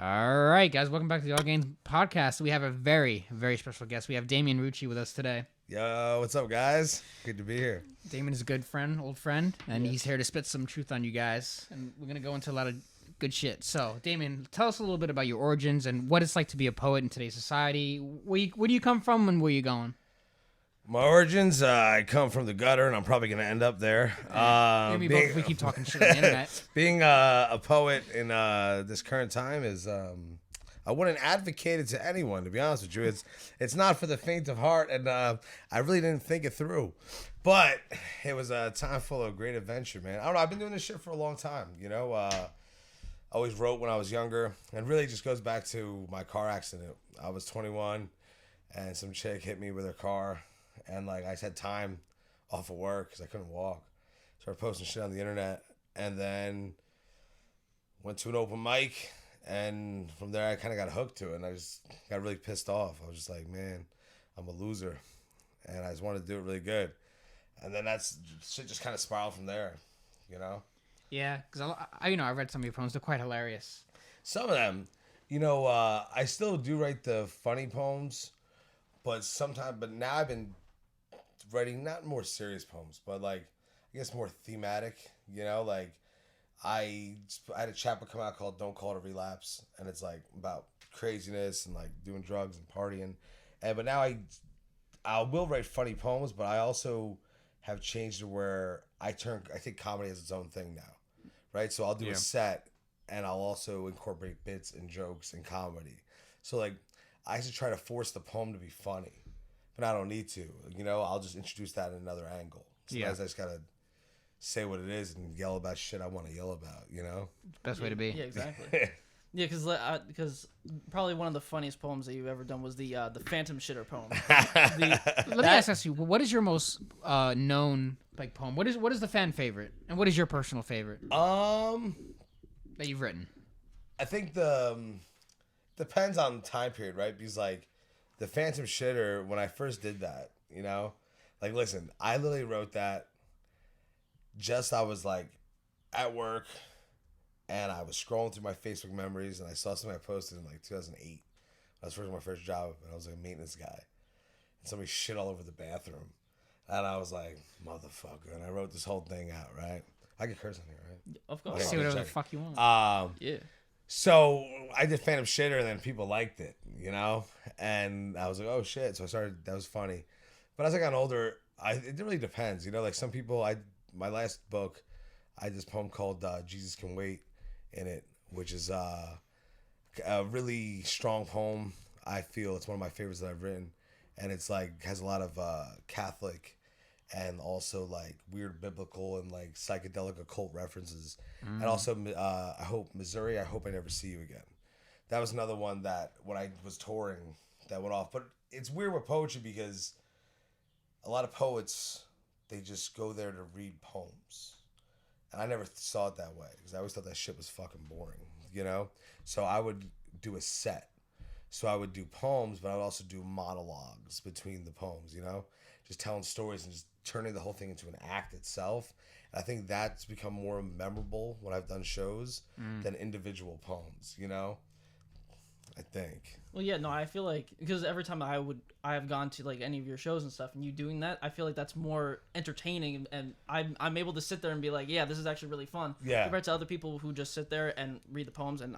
All right, guys, welcome back to the All Games podcast. We have a very, very special guest. We have Damian Rucci with us today. Yo, what's up, guys? Good to be here. Damian is a good friend, old friend, and he's here to spit some truth on you guys. And we're going to go into a lot of good shit. So, Damian, tell us a little bit about your origins and what it's like to be a poet in today's society. Where do you come from and where you going? My origins, I come from the gutter, and I'm probably going to end up there. We keep talking shit on the internet. Being a poet in this current time is... I wouldn't advocate it to anyone, to be honest with you. It's not for the faint of heart, and I really didn't think it through. But it was a time full of great adventure, man. I don't know. I've been doing this shit for a long time, you know. I always wrote when I was younger, and really just goes back to my car accident. I was 21, and some chick hit me with her car, and like I just had time off of work because I couldn't walk. Started posting shit on the internet, and then went to an open mic. And from there, I kind of got hooked to it, and I just got really pissed off. I was just like, man, I'm a loser, and I just wanted to do it really good. And then shit just kind of spiraled from there, you know? Yeah, because I read some of your poems. They're quite hilarious. Some of them, I still do write the funny poems, but now I've been writing not more serious poems, but like, I guess more thematic, like, I had a chapter come out called "Don't Call It a Relapse," and it's like about craziness and like doing drugs and partying. But now I will write funny poems, but I also have changed to where I think comedy is its own thing now, right? So I'll do a set, and I'll also incorporate bits and jokes and comedy. So like I used to try to force the poem to be funny, but I don't need to. I'll just introduce that in another angle. Sometimes I just gotta say what it is and yell about shit I want to yell about, Best way to be. Yeah, exactly. Yeah, because probably one of the funniest poems that you've ever done was the Phantom Shitter poem. Let me ask you, what is your most known like poem? What is the fan favorite, and what is your personal favorite? That you've written. I think depends on the time period, right? Because like the Phantom Shitter, when I first did that, like listen, I literally wrote that. I was like at work and I was scrolling through my Facebook memories and I saw something I posted in like 2008. I was my first job and I was like a maintenance guy. And somebody shit all over the bathroom. And I was like, motherfucker. And I wrote this whole thing out, right? I can curse on here, right? Of course. Okay, say whatever the fuck you want. Yeah. So I did Phantom Shitter and then people liked it, And I was like, oh shit. So that was funny. But as I got older, it really depends, like some people, my last book, I had this poem called Jesus Can Wait in it, which is a really strong poem. I feel it's one of my favorites that I've written. And it's like, has a lot of Catholic and also like weird biblical and like psychedelic occult references. And also, I hope I Never See You Again. That was another one that when I was touring that went off. But it's weird with poetry because a lot of poets, they just go there to read poems. And I never saw it that way because I always thought that shit was fucking boring, So I would do a set. So I would do poems, but I would also do monologues between the poems, Just telling stories and just turning the whole thing into an act itself. And I think that's become more memorable when I've done shows than individual poems, I think. Well, yeah, no, I feel like because every time I have gone to like any of your shows and stuff, and you doing that, I feel like that's more entertaining, and I'm able to sit there and be like, yeah, this is actually really fun. Yeah. Compared to other people who just sit there and read the poems, and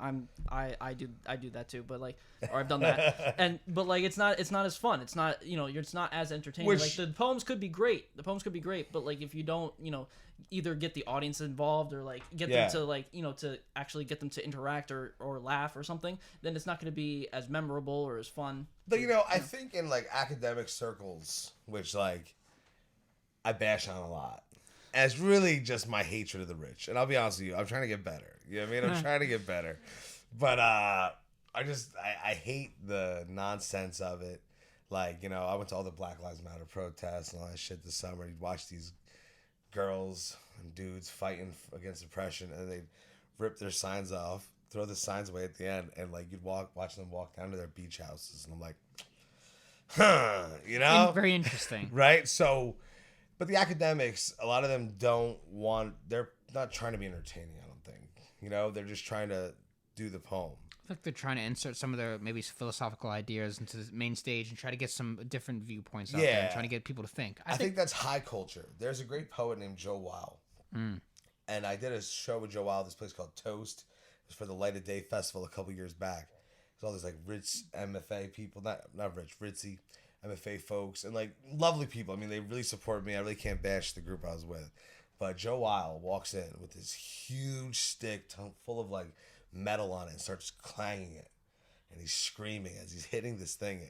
I do that too, but like, or I've done that, but like it's not as fun. It's not it's not as entertaining. Like the poems could be great, but like if you don't either get the audience involved or like get them to like to actually get them to interact or laugh or something, then it's not going to be as memorable or as fun. But I think in like academic circles, which like I bash on a lot, and it's really just my hatred of the rich. And I'll be honest with you, I'm trying to get better. You know what I mean? I'm trying to get better, but I hate the nonsense of it. Like I went to all the Black Lives Matter protests and all that shit this summer. You'd watch these girls and dudes fighting against oppression, and they'd rip their signs off, throw the signs away at the end, and like you'd watch them walk down to their beach houses, and I'm like, Very interesting. Right? So, but the academics, a lot of them they're not trying to be entertaining, I don't think. They're just trying to do the poem. like they're trying to insert some of their maybe philosophical ideas into the main stage and try to get some different viewpoints out there and trying to get people to think. I think that's high culture. There's a great poet named Joe Weil. And I did a show with Joe Weil at this place called Toast. It was for the Light of Day Festival a couple years back. There's all these like rich MFA people, not rich, ritzy MFA folks, and like lovely people. I mean, they really supported me. I really can't bash the group I was with. But Joe Weil walks in with this huge stick full of like metal on it and starts clanging it, and he's screaming as he's hitting this thing in,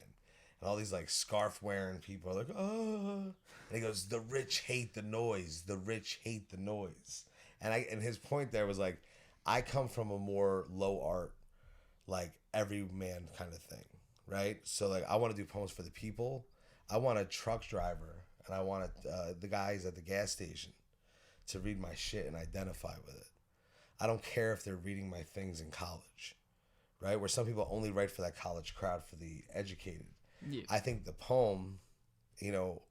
and all these like scarf wearing people are like, oh, and he goes, the rich hate the noise, the rich hate the noise. And his point there was like, I come from a more low art, like everyman kind of thing, right? So like I want to do poems for the people. I want a truck driver and I want the guys at the gas station to read my shit and identify with it. I don't care if they're reading my things in college, right? Where some people only write for that college crowd, for the educated. Yeah. I think the poem, you know,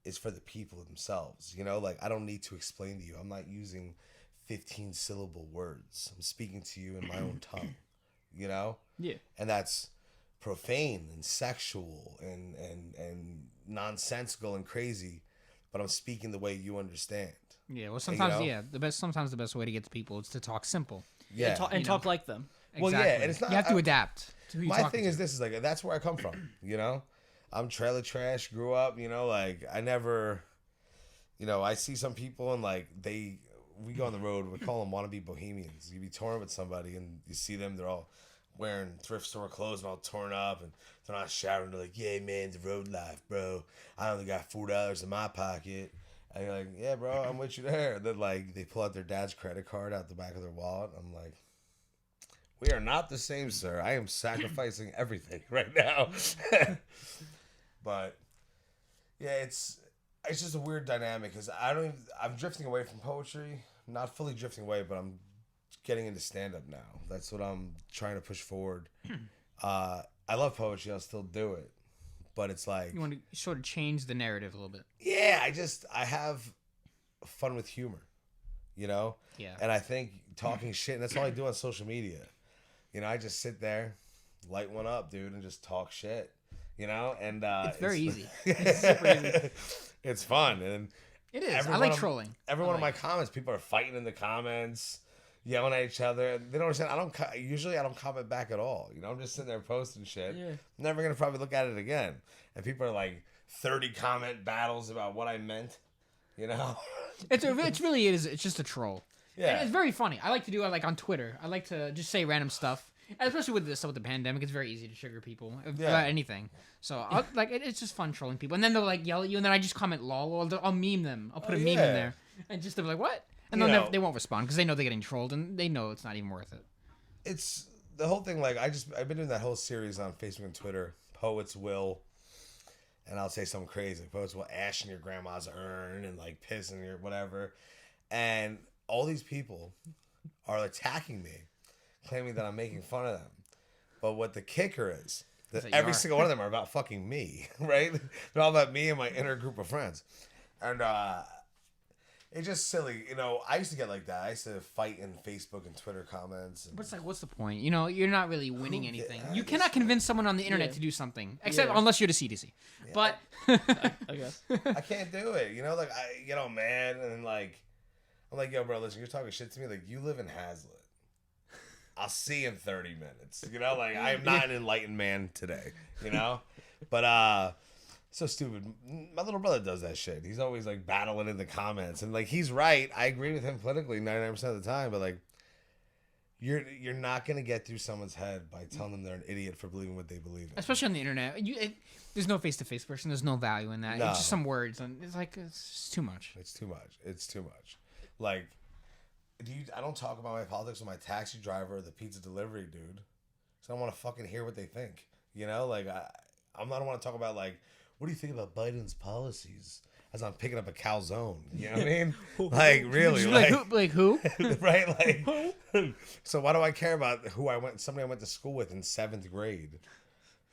is for the people themselves. You know, like I don't need to explain to you. I'm not using 15 syllable words. I'm speaking to you in my own tongue, you know? Yeah. And that's profane and sexual and nonsensical and crazy, but I'm speaking the way you understand. Yeah, well, sometimes, you know? sometimes the best way to get to people is to talk simple. Yeah. And talk like them. Well, Exactly. yeah, and it's not. You have to adapt to who you're My talking thing to. is this is like that's where I come from. You know, I'm trailer trash. Grew up. You know, like I never. You know, I see some people and like we go on the road. We call them wannabe bohemians. You be touring with somebody and you see them. They're all wearing thrift store clothes and all torn up and they're not shouting. They're like, "Yeah, man, the road life, bro. I only got $4 in my pocket." And you're like, "Yeah, bro, I'm with you there." And then like they pull out their dad's credit card out the back of their wallet. I'm like, we are not the same, sir. I am sacrificing everything right now. But yeah, it's just a weird dynamic because I'm drifting away from poetry. Not fully drifting away, but I'm getting into stand-up now. That's what I'm trying to push forward. I love poetry. I'll still do it. But it's like... You want to sort of change the narrative a little bit. Yeah, I have fun with humor, you know? Yeah. And I think talking shit, and that's all I do on social media. You know, I just sit there, light one up, dude, and just talk shit, you know? And it's very easy. It's super easy. It's fun. And it is. I like trolling. Every one of my comments, people are fighting in the comments, yelling at each other. They don't understand. Usually I don't comment back at all. You know, I'm just sitting there posting shit. Yeah. I'm never going to probably look at it again. And people are like 30 comment battles about what I meant, you know? It's really is. It's just a troll. Yeah. And it's very funny. I like to do it like on Twitter. I like to just say random stuff. And especially with the pandemic, it's very easy to trigger people about anything. So it's just fun trolling people. And then they'll like yell at you, and then I just comment lol, or I'll meme them. I'll put a meme in there, and just they'll be like, what? And they won't respond because they know they're getting trolled, and they know it's not even worth it. It's the whole thing. Like I've been doing that whole series on Facebook and Twitter. Poets will, and I'll say something crazy. Poets will ash in your grandma's urn and like piss in your whatever, and all these people are attacking me, claiming that I'm making fun of them. But what the kicker is that every single one of them are about fucking me, right? They're all about me and my inner group of friends. And it's just silly. You know, I used to get like that. I used to fight in Facebook and Twitter comments. And, but it's like, what's the point? You know, you're not really winning anything. You cannot convince someone on the internet to do something, except unless you're the CDC. Yeah. But I guess I can't do it. You know, like I get all mad and then like I'm like, yo, bro, listen, you're talking shit to me. Like, you live in Hazlitt. I'll see you in 30 minutes. You know, like, I am not an enlightened man today, you know? But, so stupid. My little brother does that shit. He's always, like, battling in the comments. And, like, he's right. I agree with him politically 99% of the time. But, like, you're not going to get through someone's head by telling them they're an idiot for believing what they believe in. Especially on the internet. There's no face-to-face person. There's no value in that. No. It's just some words. And it's like, it's too much. It's too much. It's too much. Like, I don't talk about my politics with my taxi driver or the pizza delivery dude. So I don't want to fucking hear what they think. You know, like I don't want to talk about like, what do you think about Biden's policies? As I'm picking up a calzone. You know what I mean? Like really, like who? Right? Like, so why do I care about somebody I went to school with in 7th grade?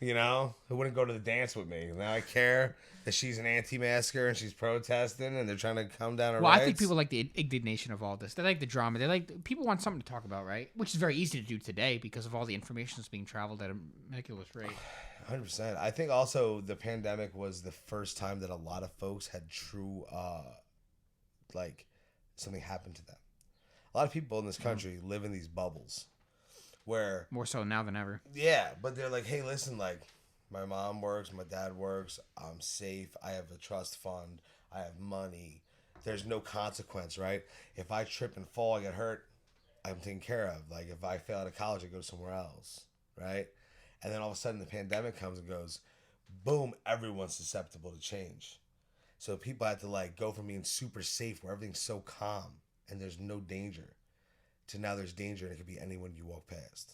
You know, who wouldn't go to the dance with me. Now I care that she's an anti-masker and she's protesting and they're trying to come down her Well, rights. I think people like the indignation of all this. They like the drama. They like people want something to talk about, right? Which is very easy to do today because of all the information that's being traveled at a ridiculous rate. 100%. I think also the pandemic was the first time that a lot of folks had true, like, something happened to them. A lot of people in this country live in these bubbles where... More so now than ever. Yeah, but they're like, hey, listen, like, my mom works, my dad works, I'm safe, I have a trust fund, I have money, there's no consequence, right? If I trip and fall, I get hurt, I'm taken care of. Like, if I fail out of college, I go somewhere else, right? And then all of a sudden the pandemic comes and goes, boom, everyone's susceptible to change. So people had to, like, go from being super safe where everything's so calm and there's no danger to now there's danger and it could be anyone you walk past,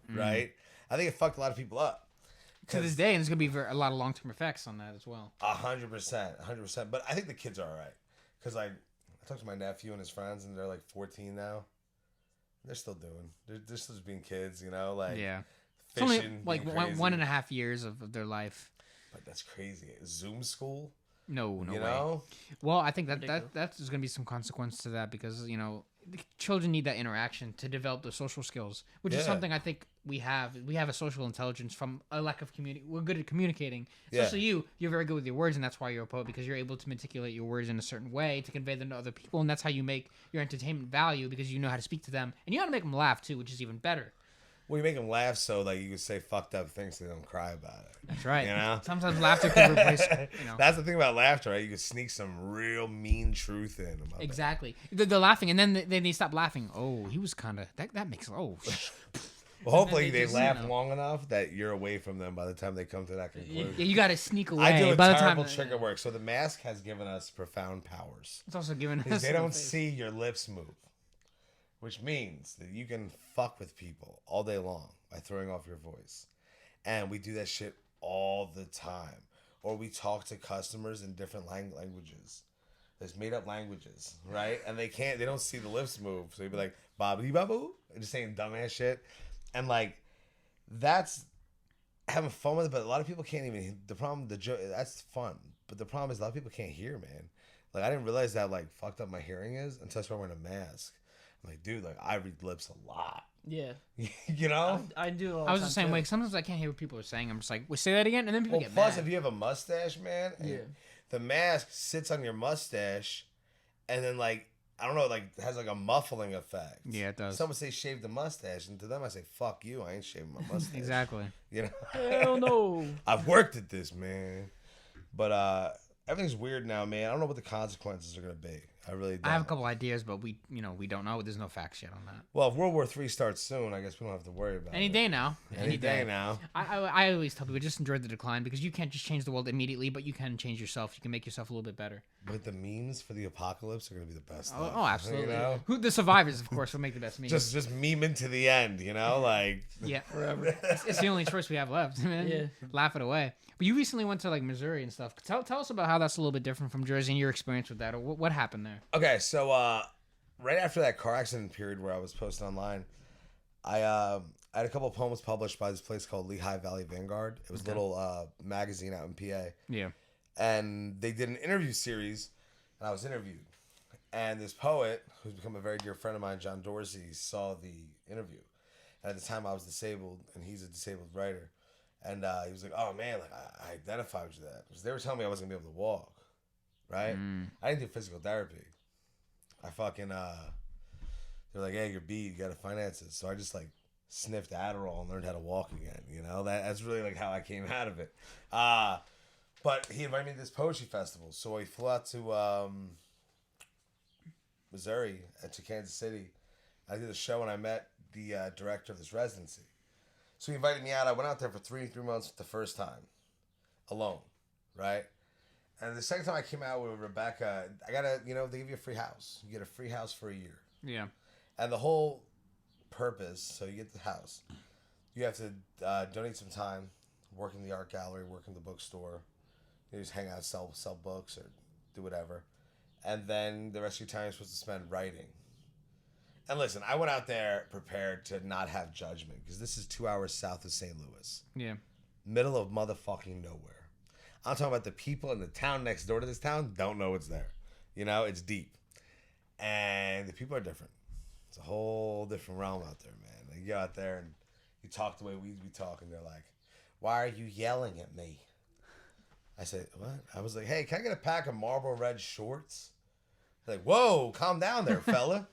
right? I think it fucked a lot of people up. To this day, and there's going to be a lot of long-term effects on that as well. 100%, 100%. But I think the kids are all right. Because, like, I talked to my nephew and his friends, and they're, like, 14 now. They're still doing. They're still just being kids, you know? Like, yeah. Fishing, it's only, like, 1.5 years of their life. But that's crazy. Zoom school? No you way. Know? Well, I think that's going to be some consequence to that because, you know, the children need that interaction to develop their social skills, which is something I think we have. We have a social intelligence from a lack of community. We're good at communicating. Especially you're very good with your words, and that's why you're a poet, because you're able to articulate your words in a certain way to convey them to other people, and that's how you make your entertainment value because you know how to speak to them, and you know how to make them laugh too, which is even better. Well, you make them laugh so like you can say fucked up things so they don't cry about it. That's right. You know? Sometimes laughter can replace, you know. That's the thing about laughter, right? You can sneak some real mean truth in. Exactly. They're laughing, and then they stop laughing. Oh, he was kind of... That makes... Oh, well, hopefully they laugh long enough that you're away from them by the time they come to that conclusion. Yeah, you got to sneak away. I do a by terrible the time, trick at work. So the mask has given us profound powers. It's also given us... They don't see your lips move. Which means that you can fuck with people all day long by throwing off your voice. And we do that shit all the time. Or we talk to customers in different languages. There's made up languages, right? And they don't see the lips move. So you'd be like, babidi babu, and just saying dumbass shit. And like, that's having fun with it, but a lot of people can't even, that's fun. But the problem is a lot of people can't hear, man. Like, I didn't realize that, like, fucked up my hearing is until I started wearing a mask. Like, dude, like, I read lips a lot. Yeah. You know? I do all I was the the same too. way. Sometimes I can't hear what people are saying. I'm just like, well, say that again, and then people get plus, mad. if you have a mustache, man, the mask sits on your mustache, and then, like, I don't know, like, has, like, a muffling effect. Yeah, it does. Someone say shave the mustache, and to them I say, fuck you, I ain't shaving my mustache. Exactly. You know? Hell no. I've worked at this, man. But, everything's weird now, man. I don't know what the consequences are going to be. I really don't. I have a couple ideas, but we don't know. There's no facts yet on that. Well, if World War III starts soon, I guess we don't have to worry about Any it. day now. Any day now. I always tell people just enjoy the decline because you can't just change the world immediately, but you can change yourself. You can make yourself a little bit better. But the memes for the apocalypse are going to be the best. Oh, absolutely. You know? The survivors, of course, will make the best memes. Just memeing to the end, you know? Like... Yeah, forever. It's the only choice we have left, man. Yeah. Laugh it away. But you recently went to, like, Missouri and stuff. Tell us about how that's a little bit different from Jersey and your experience with that. Or what happened there? Okay, so right after that car accident period where I was posting online, I had a couple of poems published by this place called Lehigh Valley Vanguard. It was a little magazine out in PA. Yeah. And they did an interview series, and I was interviewed. And this poet, who's become a very dear friend of mine, John Dorsey, saw the interview. And at the time, I was disabled, and he's a disabled writer. And he was like, oh, man, like I identified with that. Because they were telling me I wasn't going to be able to walk, right? I didn't do physical therapy. I fucking, they're like, hey, you're beat, you got to finance it. So I just, like, sniffed Adderall and learned how to walk again, you know? That's really, like, how I came out of it. But he invited me to this poetry festival. So we flew out to Missouri, to Kansas City. I did a show, and I met the director of this residency. So he invited me out. I went out there for three months the first time, alone, right? And the second time I came out with Rebecca, I got they give you a free house. You get a free house for a year. Yeah. And the whole purpose, so you get the house. You have to donate some time, work in the art gallery, work in the bookstore. You just hang out, sell books, or do whatever. And then the rest of your time you're supposed to spend writing. And listen, I went out there prepared to not have judgment because this is 2 hours south of St. Louis. Yeah. middle of motherfucking nowhere. I'm talking about the people in the town next door to this town don't know it's there. You know, it's deep. And the people are different. It's a whole different realm out there, man. You go out there and you talk the way we talk, and they're like, why are you yelling at me? I said, what? I was like, hey, can I get a pack of Marlboro Red shorts? They're like, whoa, calm down there, fella.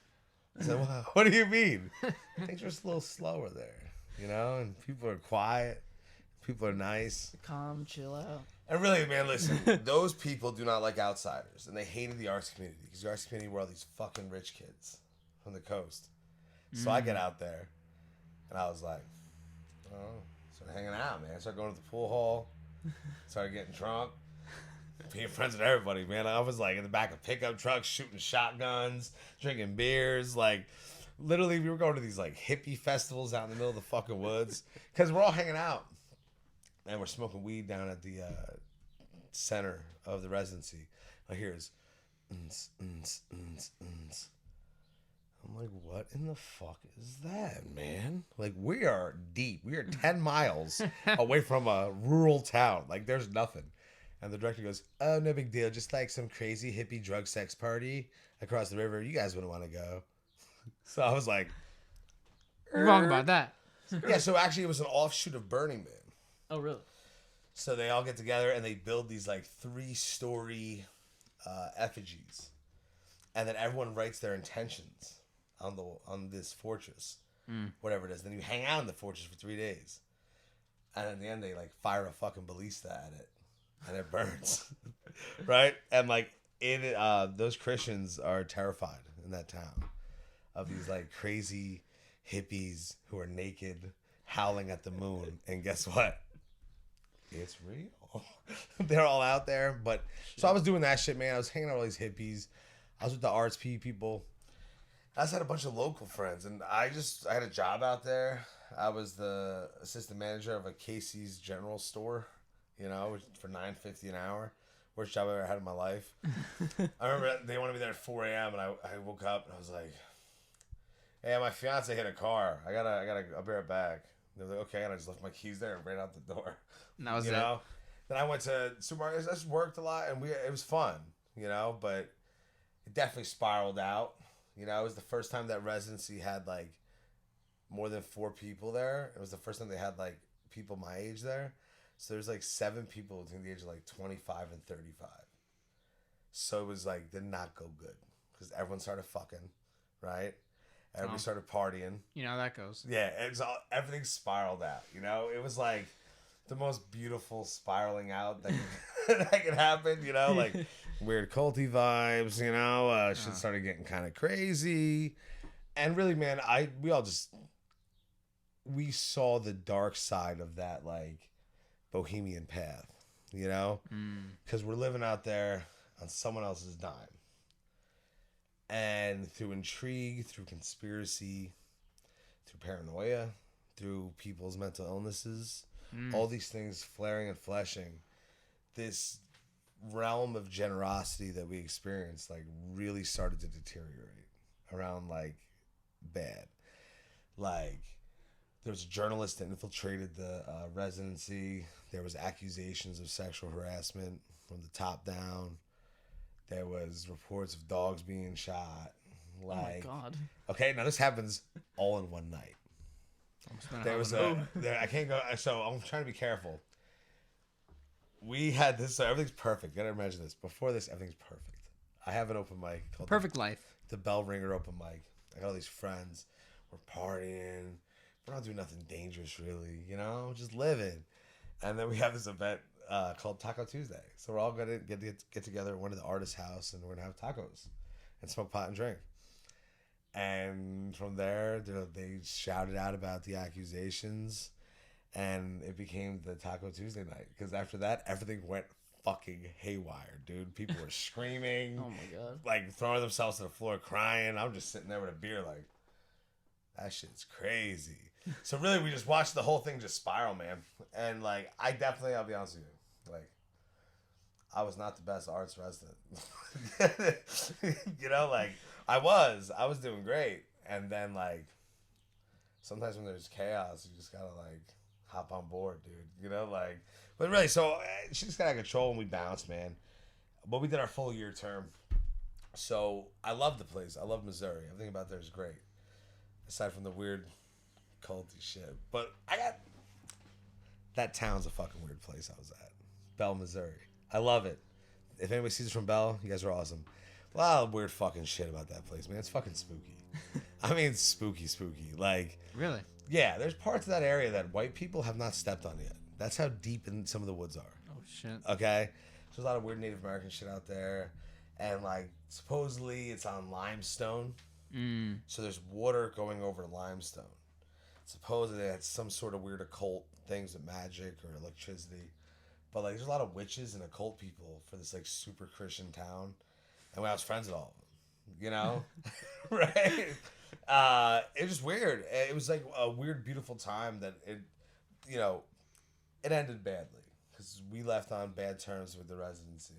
I said, well, what do you mean? Things are just a little slower there, you know? And people are quiet. People are nice. Calm, chill out. And really, man, listen, those people do not like outsiders. And they hated the arts community. Because the arts community were all these fucking rich kids from the coast. So I get out there, and I was like, oh, started hanging out, man. Started going to the pool hall. Started getting drunk. Being friends with everybody, man. I was like in the back of pickup trucks, shooting shotguns, drinking beers. Like, literally, we were going to these like hippie festivals out in the middle of the fucking woods. Because we're all hanging out. And we're smoking weed down at the center of the residency. I hear is, I'm like, what in the fuck is that, man? Like, we are deep. We are 10 miles away from a rural town. Like, there's nothing. And the director goes, oh, no big deal. Just like some crazy hippie drug sex party across the river. You guys wouldn't want to go. So I was like, You're wrong about that. yeah, so actually it was an offshoot of Burning Man. Oh, really? So they all get together and they build these like 3-story effigies. And then everyone writes their intentions on this fortress, whatever it is. Then you hang out in the fortress for 3 days, and in the end they like fire a fucking ballista at it, and it burns, right? And like those Christians are terrified in that town of these like crazy hippies who are naked, howling at the moon. And guess what? It's real. They're all out there. But so I was doing that shit, man. I was hanging out with all these hippies. I was with the arts people. I just had a bunch of local friends, and I had a job out there. I was the assistant manager of a Casey's General Store, you know, for $9.50 an hour. Worst job I ever had in my life. I remember they wanted me there at 4 a.m. and I woke up and I was like, "Hey, my fiance hit a car. I'll be right back." They were like, "Okay," and I just left my keys there and ran out the door. And that was you it. know? Then I went to supermarkets. I just worked a lot, and it was fun, you know, but it definitely spiraled out. You know, it was the first time that residency had like more than 4 people there. It was the first time they had like people my age there. So there's like 7 people between the age of like 25 and 35. So it was like, did not go good because everyone started fucking, right? Everybody started partying. You know how that goes. Yeah, everything spiraled out. You know, it was like the most beautiful spiraling out that that could happen. You know, like weird culty vibes. You know, shit started getting kind of crazy, and really, man, we saw the dark side of that like bohemian path. You know, because we're living out there on someone else's dime. And through intrigue, through conspiracy, through paranoia, through people's mental illnesses, all these things flaring and fleshing, this realm of generosity that we experienced like really started to deteriorate around like bad. Like there was a journalist that infiltrated the residency. There was accusations of sexual harassment from the top down. There was reports of dogs being shot. Like, oh my God. Okay, now this happens all in one night. There was I can't go. So I'm trying to be careful. We had this. So everything's perfect. You gotta imagine this. Before this, everything's perfect. I have an open mic called Perfect Life. The Bell Ringer Open Mic. I got all these friends. We're partying. We're not doing nothing dangerous, really. You know, just living. And then we have this event called Taco Tuesday. So we're all gonna get together at one of the artists' house, and we're gonna have tacos and smoke pot and drink. And from there, they shouted out about the accusations, and it became the Taco Tuesday night. Because after that, everything went fucking haywire, dude. People were screaming, oh my God, like throwing themselves to the floor, crying. I'm just sitting there with a beer, like that shit's crazy. So really, we just watched the whole thing just spiral, man. And like, I'll be honest with you, like, I was not the best arts resident. You know, like, I was doing great. And then like, sometimes when there's chaos, you just gotta like hop on board, dude. You know, like, but really, so she just got out of control and we bounced, man. But we did our full year term. So I love the place. I love Missouri. Everything about there is great. Aside from the weird culty shit. But that town's a fucking weird place I was at. Bell, Missouri. I love it. If anybody sees us from Bell, you guys are awesome. A lot of weird fucking shit about that place, man. It's fucking spooky. I mean, spooky. Like, Really? yeah, there's parts of that area that white people have not stepped on yet. That's how deep in some of the woods are. Oh shit. Okay? There's a lot of weird Native American shit out there. And, like, supposedly it's on limestone. So there's water going over limestone. Supposedly it's some sort of weird occult things with magic or electricity. But, like, there's a lot of witches and occult people for this, like, super Christian town. And I was friends with all of them. You know? Right? It was just weird. It was, like, a weird, beautiful time that it, you know, it ended badly. Because we left on bad terms with the residency.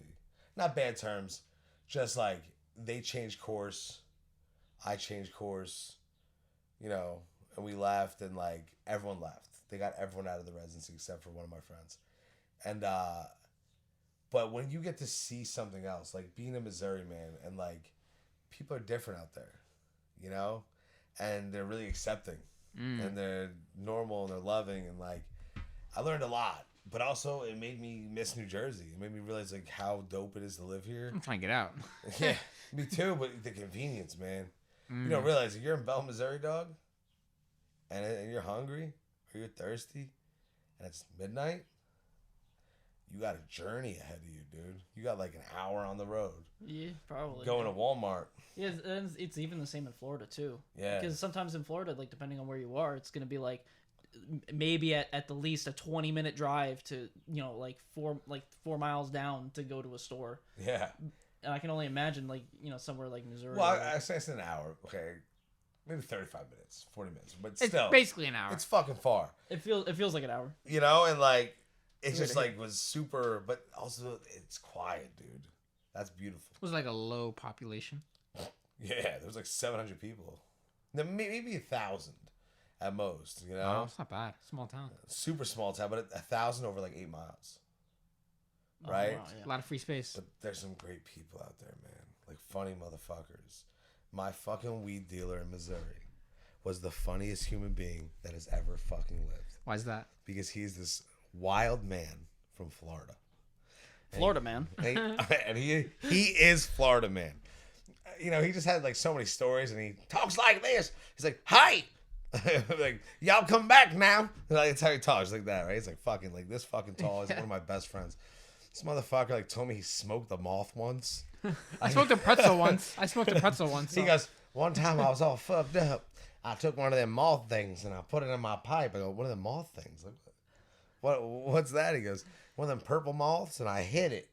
Not bad terms. Just, like, they changed course. I changed course. You know, and we left, and, like, everyone left. They got everyone out of the residency except for one of my friends. And, but when you get to see something else, like being a Missouri man, and, like, people are different out there, you know? And they're really accepting. And they're normal, and they're loving, and, like, I learned a lot. But also, it made me miss New Jersey. It made me realize, like, how dope it is to live here. I'm trying to get out. Yeah, me too, but the convenience, man. You don't realize, if you're in Bell, Missouri, dog, and you're hungry, or you're thirsty, and it's midnight, you got a journey ahead of you, dude. You got like an hour on the road. Yeah, probably. Going to Walmart. Yeah, it's even the same in Florida too. Yeah. Because sometimes in Florida, like depending on where you are, it's gonna be like maybe at the least a 20-minute drive to, you know, like 4 miles down to go to a store. Yeah. And I can only imagine, like, you know, somewhere like Missouri. Well, I say it's an hour. Okay. Maybe 35 minutes, 40 minutes, but still. It's basically an hour. It's fucking far. It feels like an hour. You know, and like, it just like was super, but also it's quiet, dude. That's beautiful. It was like a low population. Yeah, there was like 700 people. Maybe 1,000 at most, you know? Oh, it's not bad. Small town. Super small town, but 1,000 over like 8 miles. Right? Oh, wow, yeah. A lot of free space. But there's some great people out there, man. Like funny motherfuckers. My fucking weed dealer in Missouri was the funniest human being that has ever fucking lived. Why is that? Because he's this wild man from Florida. Florida man. And he is Florida man. You know, he just had like so many stories, and he talks like this. He's like, "Hi." Like, y'all come back now. Like, that's how he talks, like that, right? He's like fucking like this fucking tall. He's one of my best friends. This motherfucker like told me he smoked a moth once. I smoked a pretzel once. He goes, one time I was all fucked up. I took one of them moth things and I put it in my pipe. I go, what are the moth things? Like, what's that? He goes, one of them purple moths, and I hit it.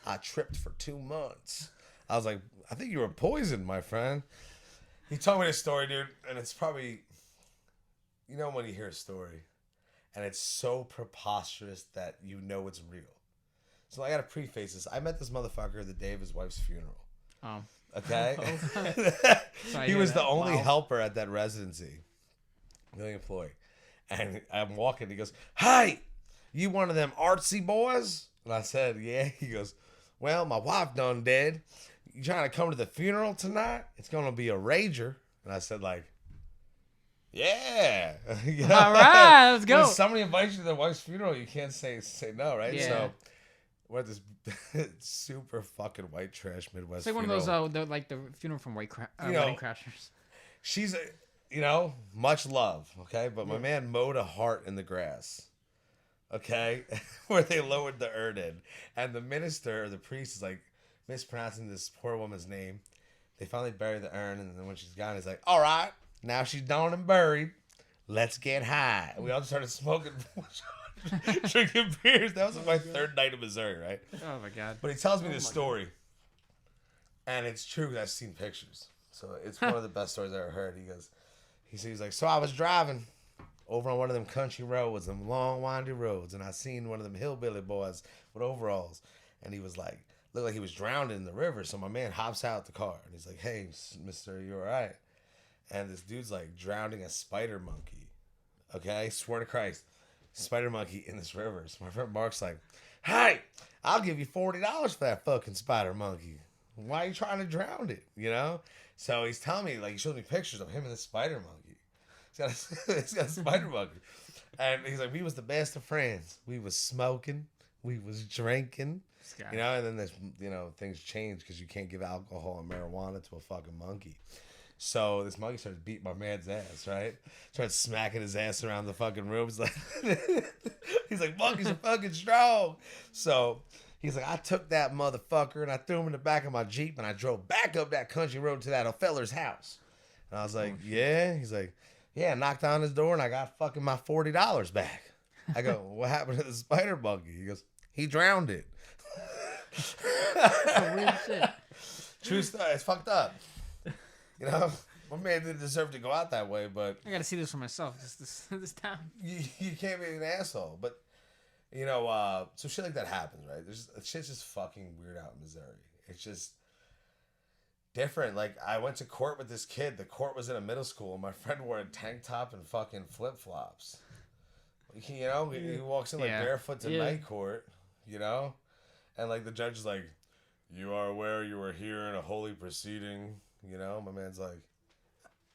I tripped for 2 months. I was like, I think you were poisoned, my friend. He told me this story, dude, and it's probably, you know, when you hear a story and it's so preposterous that you know it's real. So I gotta preface this. I met this motherfucker the day of his wife's funeral. Oh. Okay? Sorry He to was hear the that. only Wow. helper at that residency. The only employee. And I'm walking. He goes, "Hey, you one of them artsy boys?" And I said, "Yeah." He goes, "Well, my wife done dead. You trying to come to the funeral tonight? It's going to be a rager." And I said, like, yeah. You know? All right, let's go. When somebody invites you to their wife's funeral, you can't say no, right? Yeah. So we're at this super fucking white trash Midwest It's like one funeral. of those, like the funeral from You know, Wedding Crashers. She's, you know, much love, okay? But my man mowed a heart in the grass, okay? Where they lowered the urn in. And the minister or the priest is like mispronouncing this poor woman's name. They finally bury the urn, and then when she's gone, he's like, "All right, now she's done and buried. Let's get high." And we all just started smoking, drinking beers. That was my third night in Missouri, right? Oh my god. But he tells me this story, and it's true because I've seen pictures. So it's one of the best stories I ever heard. He's like, "So I was driving over on one of them country roads, them long, windy roads, and I seen one of them hillbilly boys with overalls, and he was like, looked like he was drowned in the river. So my man hops out the car, and he's like, 'Hey, mister, you all right?' And this dude's like drowning a spider monkey. Okay, swear to Christ, spider monkey in this river. So my friend Mark's like, hey, I'll give you $40 for that fucking spider monkey. Why are you trying to drown it? You know? So he's telling me, like, he showed me pictures of him and the spider monkey. He's got a spider monkey. And he's like, we was the best of friends. We was smoking. We was drinking. You know, and then there's, you know, things change because you can't give alcohol and marijuana to a fucking monkey. So this monkey started beating my man's ass, right? Started smacking his ass around the fucking room. He's like, monkeys are fucking strong. So he's like, I took that motherfucker and I threw him in the back of my Jeep and I drove back up that country road to that feller's house. And I was like, yeah? He's like, yeah, I knocked on his door and I got fucking my $40 back. I go, what happened to the spider monkey? He goes, he drowned it. That's weird shit. True story. It's fucked up. You know, my man didn't deserve to go out that way, but I gotta see this for myself. This town. you can't be an asshole. But you know, so shit like that happens, right? Shit's just fucking weird out in Missouri. It's just different. Like I went to court with this kid. The court was in a middle school, and my friend wore a tank top and fucking flip flops. You know, he walks in like barefoot to night court. You know, and like the judge is like, "You are aware you are here in a holy proceeding." You know, my man's like,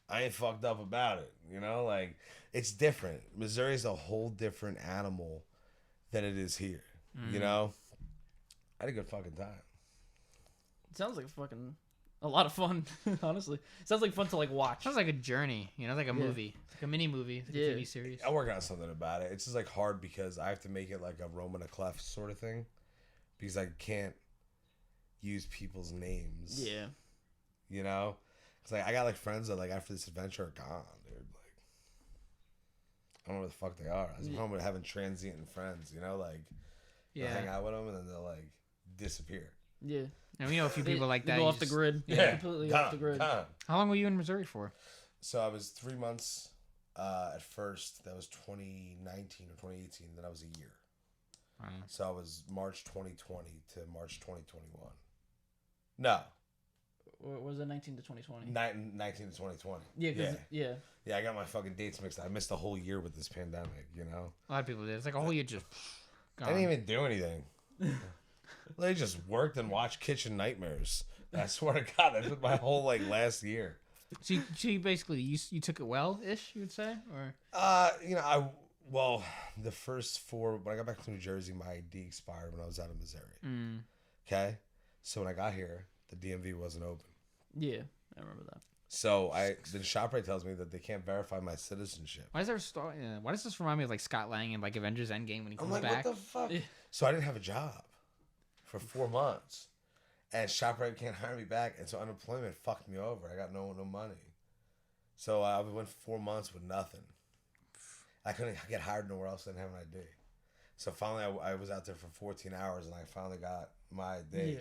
I ain't fucked up about it. You know, like, it's different. Missouri's a whole different animal than it is here. You know? I had a good fucking time. It sounds like a lot of fun, honestly. It sounds like fun to, like, watch. Sounds like a journey, you know, like a movie. Like a mini movie, like a TV series. I'll work out something about it. It's just, like, hard because I have to make it like a Roman a clef sort of thing. Because I can't use people's names. Yeah. You know, it's like I got like friends that like after this adventure are gone, dude. Like, I don't know where the fuck they are. I was home with having transient friends, you know, like I'll hang out with them and then they'll like disappear. Yeah, and we know a few people like that. Go off the grid. Completely off the grid. Gone. How long were you in Missouri for? So I was 3 months at first. That was 2019 or 2018. Then I was a year. Wow. So I was March 2020 to March 2021. No. Or was it 19 to 2020? 19 to 2020. Yeah. Yeah, I got my fucking dates mixed up. I missed a whole year with this pandemic, you know? A lot of people did. It's like a whole year just gone. I didn't even do anything. They just worked and watched Kitchen Nightmares. I swear to God, that's been my whole, like, last year. So you basically, you took it well-ish, you would say? Or You know, well, the first 4, when I got back to New Jersey, my ID expired when I was out of Missouri. Okay? So when I got here, the DMV wasn't open. Yeah, I remember that. So the ShopRite tells me that they can't verify my citizenship. why does this remind me of like Scott Lang in like Avengers Endgame when he comes I'm like, back? what the fuck? So I didn't have a job for 4 months, and ShopRite can't hire me back, and so unemployment fucked me over. I got no money, so I went 4 months with nothing. I couldn't get hired nowhere else. I didn't have an ID. So finally, I was out there for 14 hours, and I finally got my ID. Yeah.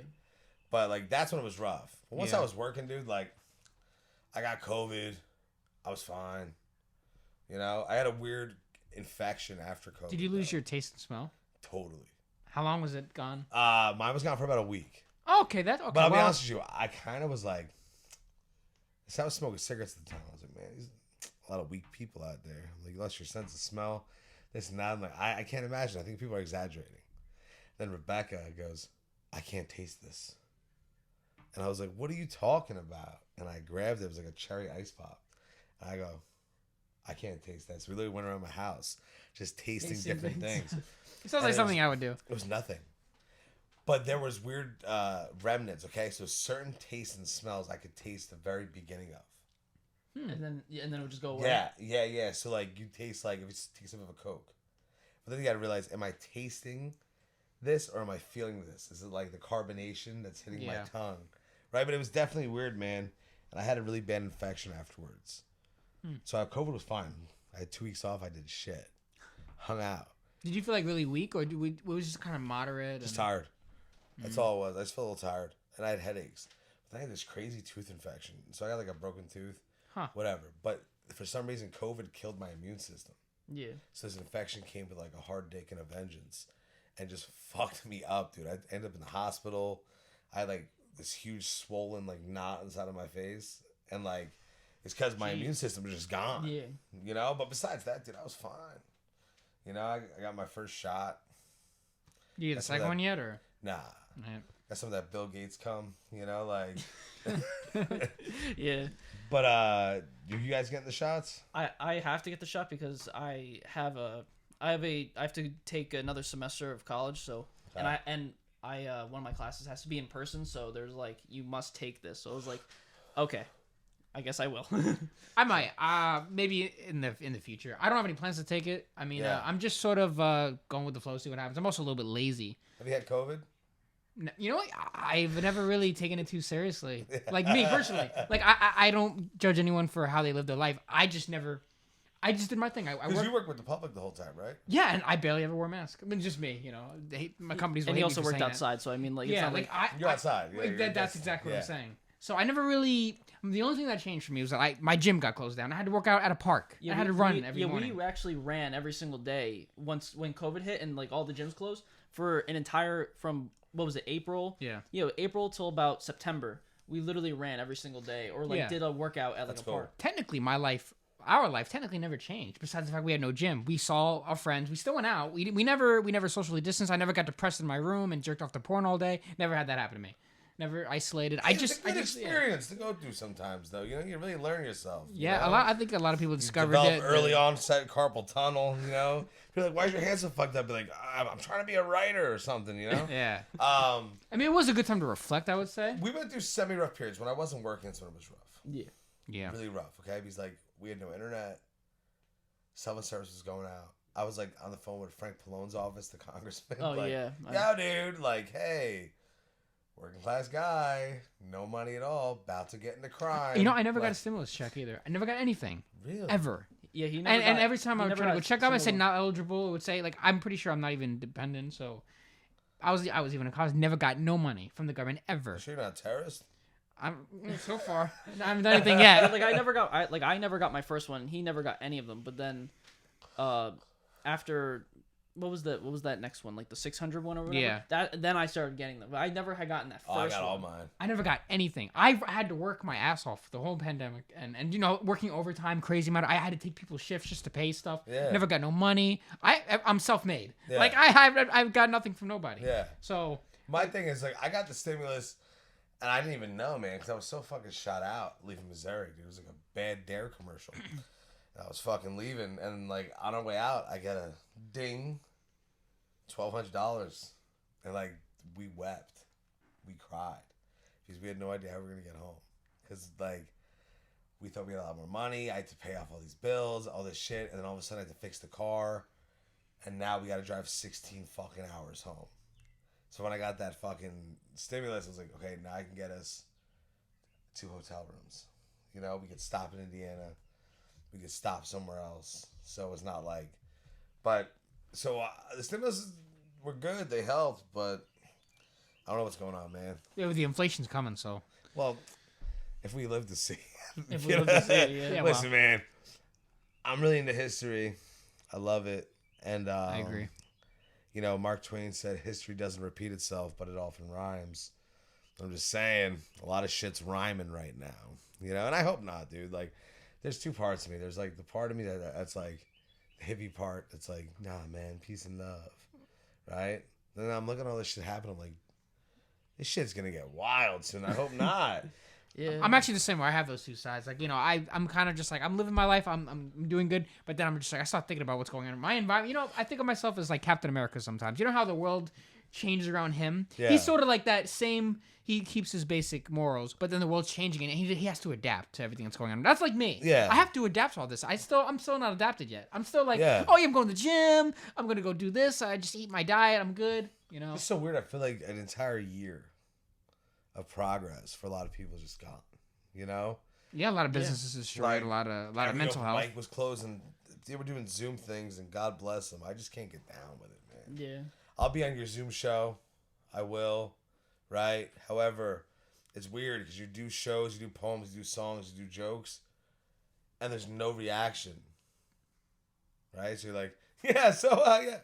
But like that's when it was rough. But once I was working, dude, like I got COVID. I was fine. You know, I had a weird infection after COVID. Did you lose your taste and smell? Totally. How long was it gone? Mine was gone for about a week. Okay, that okay. But I'll be honest with you, I kind of was like, I was smoking cigarettes at the time. I was like, man, there's a lot of weak people out there. Like, you lost your sense of smell. This and that. I'm like, I can't imagine. I think people are exaggerating. Then Rebecca goes, I can't taste this. And I was like, what are you talking about? And I grabbed it. It was like a cherry ice pop. And I go, I can't taste that. So we literally went around my house just tasting different things. It sounds like something I would do. It was nothing. But there was weird remnants, okay? So certain tastes and smells I could taste the very beginning of. And then it would just go away. Yeah. So like you taste like if it's taste of a Coke. But then you gotta realize, am I tasting this or am I feeling this? Is it like the carbonation that's hitting my tongue? Right? But it was definitely weird, man. And I had a really bad infection afterwards. So COVID was fine. I had 2 weeks off. I did shit. Hung out. Did you feel like really weak, or it was just kind of moderate? Just tired. That's all it was. I just felt a little tired. And I had headaches. But I had this crazy tooth infection. So I got like a broken tooth. Whatever. But for some reason, COVID killed my immune system. Yeah. So this infection came with like a hard dick and a vengeance. And just fucked me up, dude. I ended up in the hospital. I had like this huge swollen like knot inside of my face. And like, it's because my immune system was just gone. Yeah. You know? But besides that, dude, I was fine. You know, I got my first shot. You get the second one yet, or? Nah. Right. Got some of that Bill Gates cum, you know, like. Yeah. But do you guys getting the shots? I have to get the shot because I have to take another semester of college, so and I one of my classes has to be in person, so there's like you must take this. So I was like, okay, I guess I will. I might maybe in the future. I don't have any plans to take it. I mean, Yeah. I'm just sort of going with the flow, see what happens. I'm also a little bit lazy. Have you had COVID? You know what? I've never really taken it too seriously. Like me personally. Like I don't judge anyone for how they live their life. I just did my thing. Because you work with the public the whole time, right? Yeah, and I barely ever wear a mask. I mean, just me, you know. My company's And he also worked outside, so I mean, like, it's not like you're outside. Yeah, like that's exactly what I'm saying. So I never really. The only thing that changed for me was that my gym got closed down. I had to work out at a park. I had to run every morning. We actually ran every single day once when COVID hit and like all the gyms closed for an entire from what was it, April? Yeah. April till about September. We literally ran every single day or like did a workout at like a park. Technically, our life technically never changed. Besides the fact we had no gym, we saw our friends. We still went out. We never socially distanced. I never got depressed in my room and jerked off to porn all day. Never had that happen to me. Never isolated. It's a good experience to go through sometimes, though. You know, you really learn yourself. Yeah, you know? I think a lot of people discovered it early onset carpal tunnel. You know, you're like, why is your hand so fucked up? Be like, I'm trying to be a writer or something. You know. Yeah. I mean, it was a good time to reflect. I would say we went through semi-rough periods when I wasn't working. That's when it was rough. Yeah. Yeah. Really rough. Okay, because like we had no internet. Cell phone service was going out. I was like on the phone with Frank Pallone's office, the congressman. Oh like, yeah. Yo, dude. Like, hey. Working class guy, no money at all, about to get into crime. You know, I never got a stimulus check either. I never got anything. Really? Ever. Yeah, he never and every time I would try to go check out, I said not. not eligible. It would say like I'm pretty sure I'm not even dependent. So I was even in college. Never got no money from the government ever. You sure you're not a terrorist? I'm so far. I haven't done anything yet. Like I never got my first one. He never got any of them. But then, after. What was that next one? Like the 600 one or whatever? Yeah. Then I started getting them. But I never had gotten that first one. I got all mine. I never got anything. I had to work my ass off the whole pandemic. And you know, working overtime, crazy amount. I had to take people's shifts just to pay stuff. Yeah. Never got no money. I'm self-made. Yeah. Like, I've got nothing from nobody. Yeah. So. My thing is, like, I got the stimulus, and I didn't even know, man, because I was so fucking shot out leaving Missouri, dude. It was like a bad Dare commercial. And I was fucking leaving, and, like, on our way out, I get a ding. $1,200, and like we wept, we cried because we had no idea how we were gonna get home. Because like we thought we had a lot more money. I had to pay off all these bills, all this shit, and then all of a sudden I had to fix the car, and now we got to drive 16 fucking hours home. So when I got that fucking stimulus, I was like, okay, now I can get us 2 hotel rooms. You know, we could stop in Indiana, we could stop somewhere else. So it's not like, but. So the stimulus were good. They helped, but I don't know what's going on, man. Yeah, the inflation's coming, so. Well, if we live to see. If we live to see it, yeah. Listen, man, I'm really into history. I love it. And I agree. You know, Mark Twain said history doesn't repeat itself, but it often rhymes. I'm just saying, a lot of shit's rhyming right now. You know, and I hope not, dude. Like, there's 2 parts of me. There's, like, the part of me that's, like, hippie part that's like, nah, man, peace and love, right? Then I'm looking at all this shit happen. I'm like, this shit's gonna get wild soon. I hope not. Yeah, I'm actually the same way. I have those 2 sides. Like, you know, I'm kind of just like, I'm living my life. I'm doing good, but then I'm just like, I start thinking about what's going on in my environment. You know, I think of myself as like Captain America sometimes. You know how the world changes around him? Yeah. He's sort of like that same. He keeps his basic morals, but then the world's changing and he has to adapt to everything that's going on. That's like me. Yeah. I have to adapt to all this. I'm still not adapted yet. I'm still like, Yeah. oh yeah, I'm going to the gym. I'm going to go do this. I just eat my diet. I'm good. You know? It's so weird. I feel like an entire year of progress for a lot of people just gone. You know? Yeah, a lot of businesses destroyed. Like, a lot of mental health. Mike was closing. They were doing Zoom things, and God bless them. I just can't get down with it, man. Yeah. I'll be on your Zoom show. I will. Right? However, it's weird because you do shows, you do poems, you do songs, you do jokes, and there's no reaction. Right? So you're like, yeah, yeah.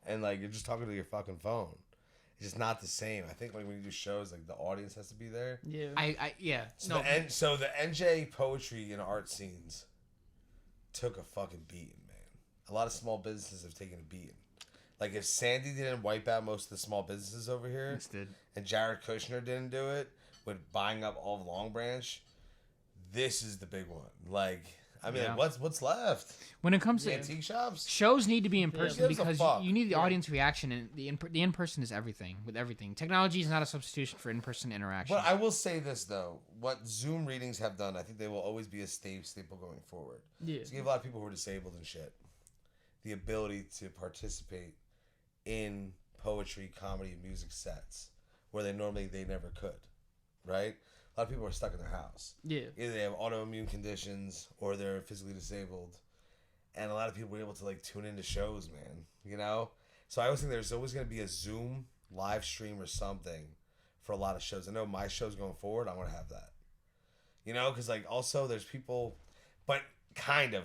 And like, you're just talking to your fucking phone. It's just not the same. I think like when you do shows, like the audience has to be there. Yeah. Yeah. So the NJ poetry and art scenes took a fucking beating, man. a lot of small businesses have taken a beating. Like if Sandy didn't wipe out most of the small businesses over here, and Jared Kushner didn't do it with buying up all of Long Branch, this is the big one. Like, I mean, like, what's left? When it comes to antique shops, shows need to be in person because you need the Yeah. audience reaction, and the in person is everything. With everything, technology is not a substitution for in person interaction. But I will say this though: what Zoom readings have done, I think they will always be a staple going forward. Yeah, to give a lot of people who are disabled and shit the ability to participate in poetry, comedy, and music sets where they never could, right? A lot of people are stuck in their house. Yeah. Either they have autoimmune conditions or they're physically disabled. And a lot of people were able to like tune into shows, man. You know? So I always think there's always going to be a Zoom live stream or something for a lot of shows. I know my show's going forward, I want to have that. You know? Because like also there's people, but kind of,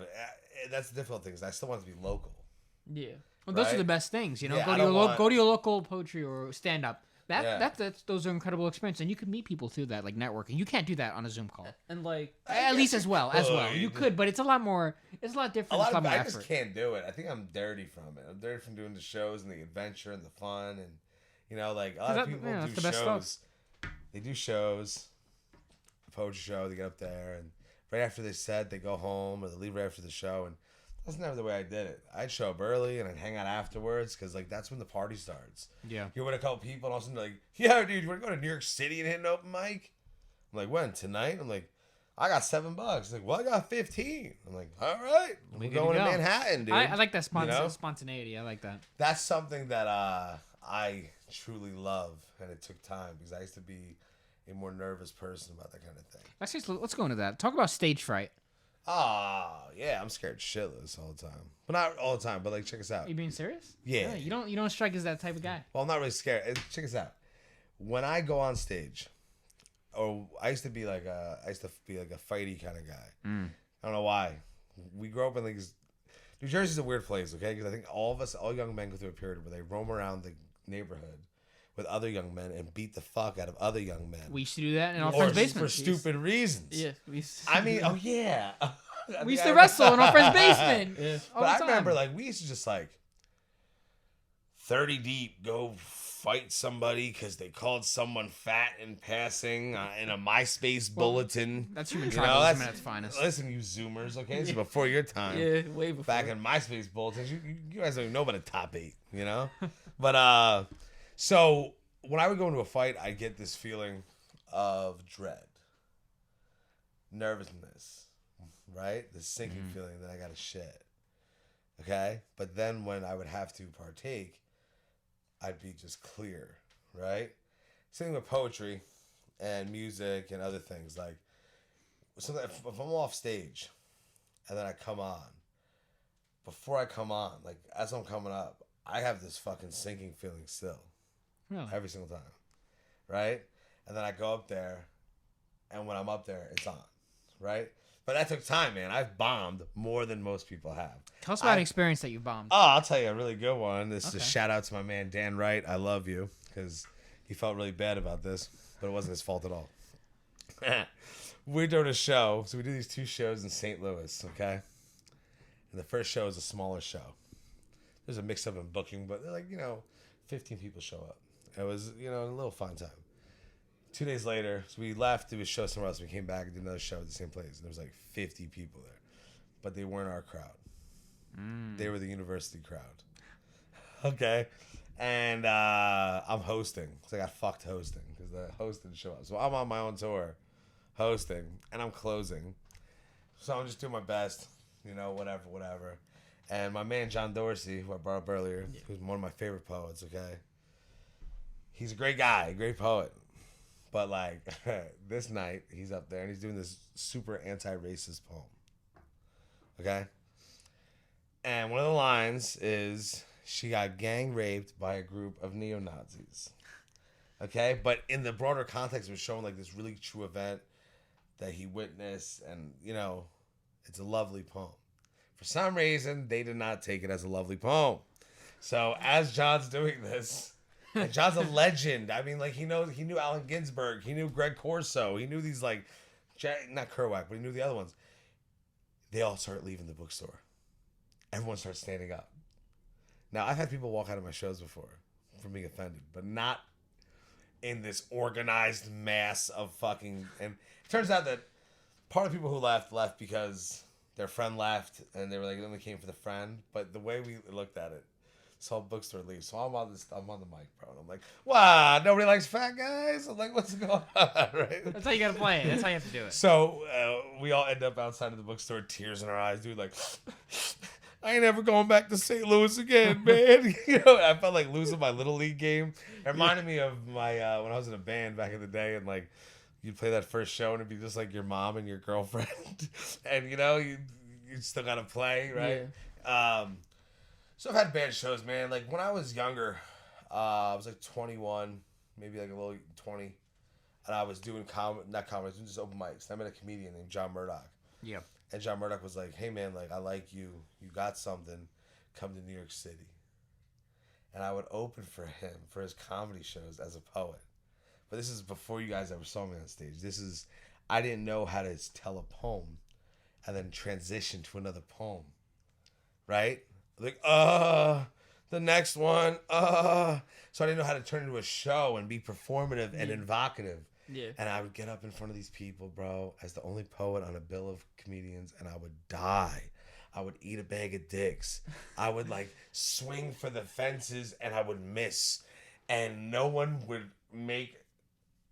that's the difficult thing is I still want it to be local. Yeah. Well, those are the best things, you know. Yeah, go to your local poetry or stand up. Those are incredible experiences, and you can meet people through that, like networking. You can't do that on a Zoom call. And like at least as well. You could, but it's a lot more. It's a lot different. I just can't do it. I think I'm dirty from it. I'm dirty from doing the shows and the adventure and the fun and you know, like a lot of people do shows. They do shows, a poetry show. They get up there and right after they said they go home or they leave right after the show and. That's never the way I did it. I'd show up early and I'd hang out afterwards because, like, that's when the party starts. Yeah. You're with a couple people and all of a sudden, like, yeah, dude, you want to go to New York City and hit an open mic? I'm like, when? Tonight? I'm like, I got $7. Like, well, I got 15. I'm like, all right. We're going to Manhattan, dude. I like that spontaneity. I like that. That's something that I truly love, and it took time because I used to be a more nervous person about that kind of thing. Actually, let's go into that. Talk about stage fright. Yeah, I'm scared shitless all the time. But not all the time, but like check us out. Are you being serious? Yeah. You don't strike as that type of guy. Well, I'm not really scared. Check us out. When I go on stage, or I used to be like a fighty kind of guy. I don't know why. We grew up in like New Jersey's a weird place, okay? Because I think all young men go through a period where they roam around the neighborhood with other young men and beat the fuck out of other young men. We used to do that in our friend's basement. For stupid reasons. Yeah. I mean, oh yeah. We used to wrestle in our friend's basement. Yeah. But I remember like we used to just like 30 deep go fight somebody because they called someone fat in passing in a MySpace bulletin. That's human tribalism at its finest. Listen, you Zoomers, okay? This is before your time. Yeah, way before. Back in MySpace bulletins, you guys don't even know about a top 8, you know? But so when I would go into a fight, I get this feeling of dread, nervousness, right? This sinking feeling that I got to shit. Okay? But then when I would have to partake, I'd be just clear, right? Same with poetry and music and other things. Like, if I'm off stage and then I come on, before I come on, like as I'm coming up, I have this fucking sinking feeling still. Really? Every single time. Right? And then I go up there, and when I'm up there, it's on. Right? But that took time, man. I've bombed more than most people have. Tell us about an experience that you bombed. Oh, I'll tell you a really good one. This is a shout out to my man Dan Wright. I love you, because he felt really bad about this, but it wasn't his fault at all. We're doing a show, so we do these 2 shows in St. Louis, okay? And the first show is a smaller show. There's a mix-up in booking, but like, 15 people show up. It was, a little fun time. 2 days later, so we left, did a show somewhere else. We came back and did another show at the same place. And there was like 50 people there. But they weren't our crowd. They were the university crowd. Okay? And I'm hosting. Because I got fucked hosting. Because the host didn't show up. So I'm on my own tour hosting. And I'm closing. So I'm just doing my best. Whatever. And my man John Dorsey, who I brought up earlier, who's one of my favorite poets, okay? He's a great guy, a great poet. But like this night, he's up there and he's doing this super anti-racist poem. Okay? And one of the lines is, she got gang raped by a group of neo-Nazis. Okay? But in the broader context, it was showing like this really true event that he witnessed. And, it's a lovely poem. For some reason, they did not take it as a lovely poem. So as John's doing this, and John's a legend. I mean, like, he knew Allen Ginsberg. He knew Greg Corso. He knew these, like, not Kerouac, but he knew the other ones. They all start leaving the bookstore. everyone starts standing up. Now, I've had people walk out of my shows before from being offended, but not in this organized mass of fucking... And it turns out that part of the people who left because their friend left, and they were like, they only came for the friend. But the way we looked at it, this whole bookstore leaves. So I'm on the mic, bro, and I'm like, wow, nobody likes fat guys? I'm like, what's going on, right? That's how you gotta play it. That's how you have to do it. So we all end up outside of the bookstore, tears in our eyes, dude, like... I ain't ever going back to St. Louis again, man. You know, I felt like losing my Little League game. It reminded me of my when I was in a band back in the day, and like you'd play that first show, and it'd be just like your mom and your girlfriend, and you know you still gotta play, right? Yeah. So I've had band shows, man. Like when I was younger, I was like 21, maybe like a little 20, and I was doing not comedy, I was doing just open mics. And I met a comedian named John Murdoch. Yeah. And John Murdoch was like, hey, man, like, I like you. You got something. Come to New York City. And I would open for him for his comedy shows as a poet. But this is before you guys ever saw me on stage. I didn't know how to tell a poem and then transition to another poem. Right? Like, the next one, So I didn't know how to turn into a show and be performative and evocative. Yeah. And I would get up in front of these people, bro, as the only poet on a bill of comedians, and I would die. I would eat a bag of dicks. I would like swing for the fences, and I would miss. And no one would make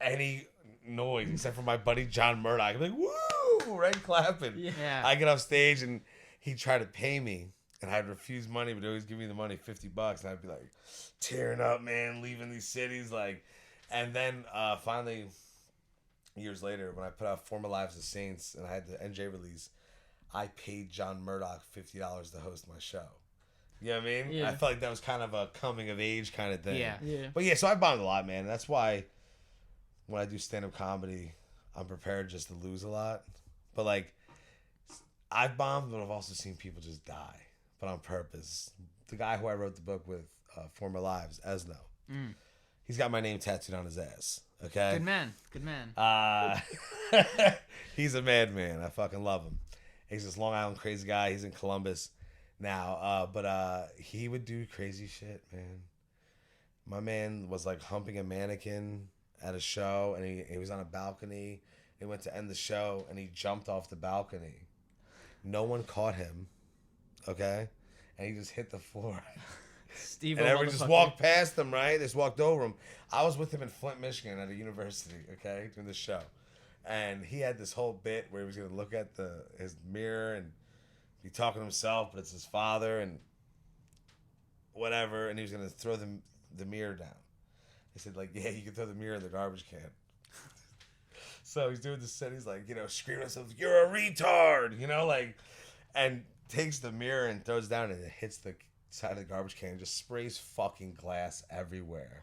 any noise except for my buddy John Murdoch. I'd be like, woo, right, clapping. Yeah. I get off stage, and he'd try to pay me. And I'd refuse money, but he'd always give me the money, $50. And I'd be like, tearing up, man, leaving these cities, like... And then finally, years later, when I put out Former Lives of Saints and I had the NJ release, I paid John Murdoch $50 to host my show. You know what I mean? Yeah. I felt like that was kind of a coming of age kind of thing. Yeah. But yeah, so I bombed a lot, man. That's why when I do stand-up comedy, I'm prepared just to lose a lot. But like, I've bombed, but I've also seen people just die, but on purpose. The guy who I wrote the book with, Former Lives, Esno. He's got my name tattooed on his ass. Okay. Good man. Good man. He's a madman. I fucking love him. He's this Long Island crazy guy. He's in Columbus now. But he would do crazy shit, man. My man was like humping a mannequin at a show, and he was on a balcony. He went to end the show, and he jumped off the balcony. No one caught him. Okay. And he just hit the floor. Steve, and everyone just walked past him, right? They just walked over him. I was with him in Flint, Michigan at a university, okay, doing the show. And he had this whole bit where he was going to look at his mirror and be talking to himself, but it's his father and whatever. And he was going to throw the mirror down. He said, like, yeah, you can throw the mirror in the garbage can. So he's doing this set. He's like, you know, screaming at himself, you're a retard, you know, like, and takes the mirror and throws it down and it hits the side of the garbage can and just sprays fucking glass everywhere.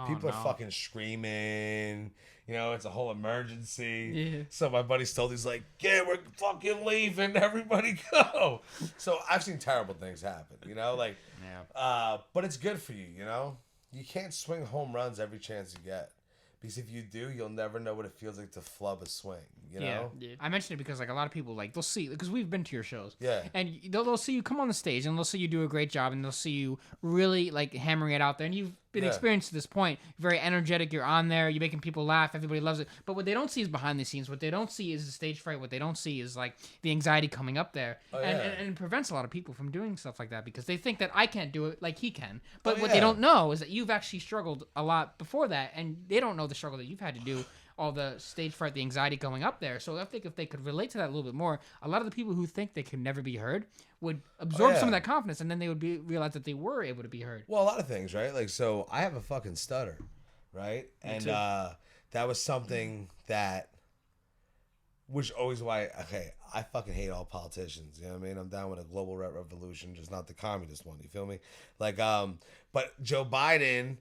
People are fucking screaming. You know, it's a whole emergency. Yeah. So my buddy's told, he's like, yeah, we're fucking leaving. Everybody go. So I've seen terrible things happen, you know? Like, but it's good for you, you know? You can't swing home runs every chance you get. Because if you do, you'll never know what it feels like to flub a swing, you know? Yeah. I mentioned it because like a lot of people like they'll see because we've been to your shows. Yeah. And they'll see you come on the stage and they'll see you do a great job and they'll see you really like hammering it out there and you've been experienced to this point. Very energetic. You're on there. You're making people laugh. Everybody loves it. But what they don't see is behind the scenes. What they don't see is the stage fright. What they don't see is like the anxiety coming up there. And it prevents a lot of people from doing stuff like that because they think that I can't do it like he can. But what they don't know is that you've actually struggled a lot before that and they don't know the struggle that you've had to do. All the stage fright, the anxiety going up there. So I think if they could relate to that a little bit more, a lot of the people who think they can never be heard would absorb some of that confidence, and then they would realize that they were able to be heard. Well, a lot of things, right? Like, so I have a fucking stutter, right? And that was something that, which always why, okay, I fucking hate all politicians. You know what I mean? I'm down with a global revolution, just not the communist one. You feel me? Like, but Joe Biden,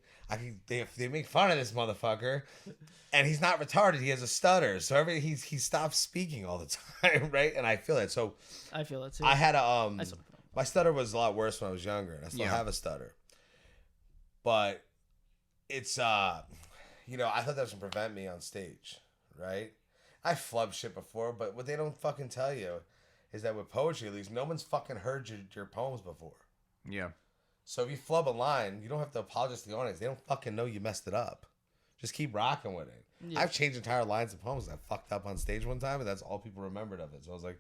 they make fun of this motherfucker, and he's not retarded. He has a stutter, so he stops speaking all the time, right? And I feel that. So I feel that too. I had my stutter was a lot worse when I was younger, and I still have a stutter. But it's you know, I thought that was gonna prevent me on stage, right? I flubbed shit before, but what they don't fucking tell you is that with poetry, at least, no one's fucking heard your poems before. Yeah. So if you flub a line, you don't have to apologize to the audience. They don't fucking know you messed it up. Just keep rocking with it. Yeah. I've changed entire lines of poems. I fucked up on stage one time, and that's all people remembered of it. So I was like,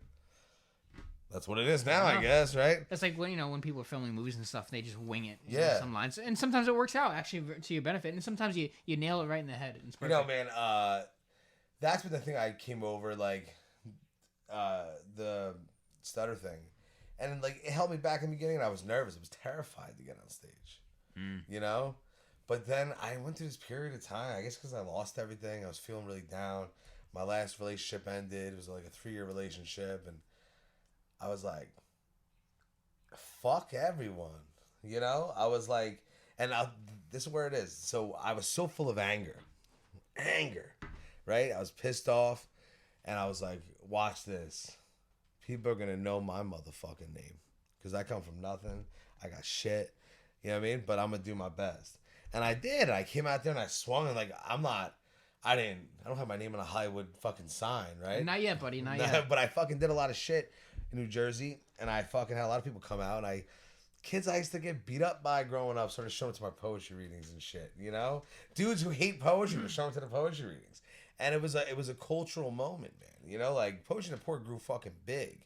that's what it is now, I guess, right? That's like when when people are filming movies and stuff, they just wing it. Yeah. Some lines, and sometimes it works out actually to your benefit, and sometimes you nail it right in the head. It's perfect. Man, that's been the thing I came over, like the stutter thing, and like it held me back in the beginning. And I was nervous. I was terrified to get on stage. But then I went through this period of time. I guess because I lost everything. I was feeling really down. My last relationship ended. It was like a 3-year relationship, and I was like, fuck everyone, I was like, this is where it is. So I was so full of anger, right? I was pissed off, and I was like, watch this. People are going to know my motherfucking name because I come from nothing. I got shit, you know what I mean? But I'm going to do my best. And I did. I came out there and I swung, and like, I don't have my name on a Hollywood fucking sign, right? Not yet, buddy, not yet. But I fucking did a lot of shit in New Jersey, and I fucking had a lot of people come out, and kids I used to get beat up by growing up started showing up to my poetry readings and shit, Dudes who hate poetry were showing up to the poetry readings. And it was a cultural moment, man. Like Poetry in the Port grew fucking big.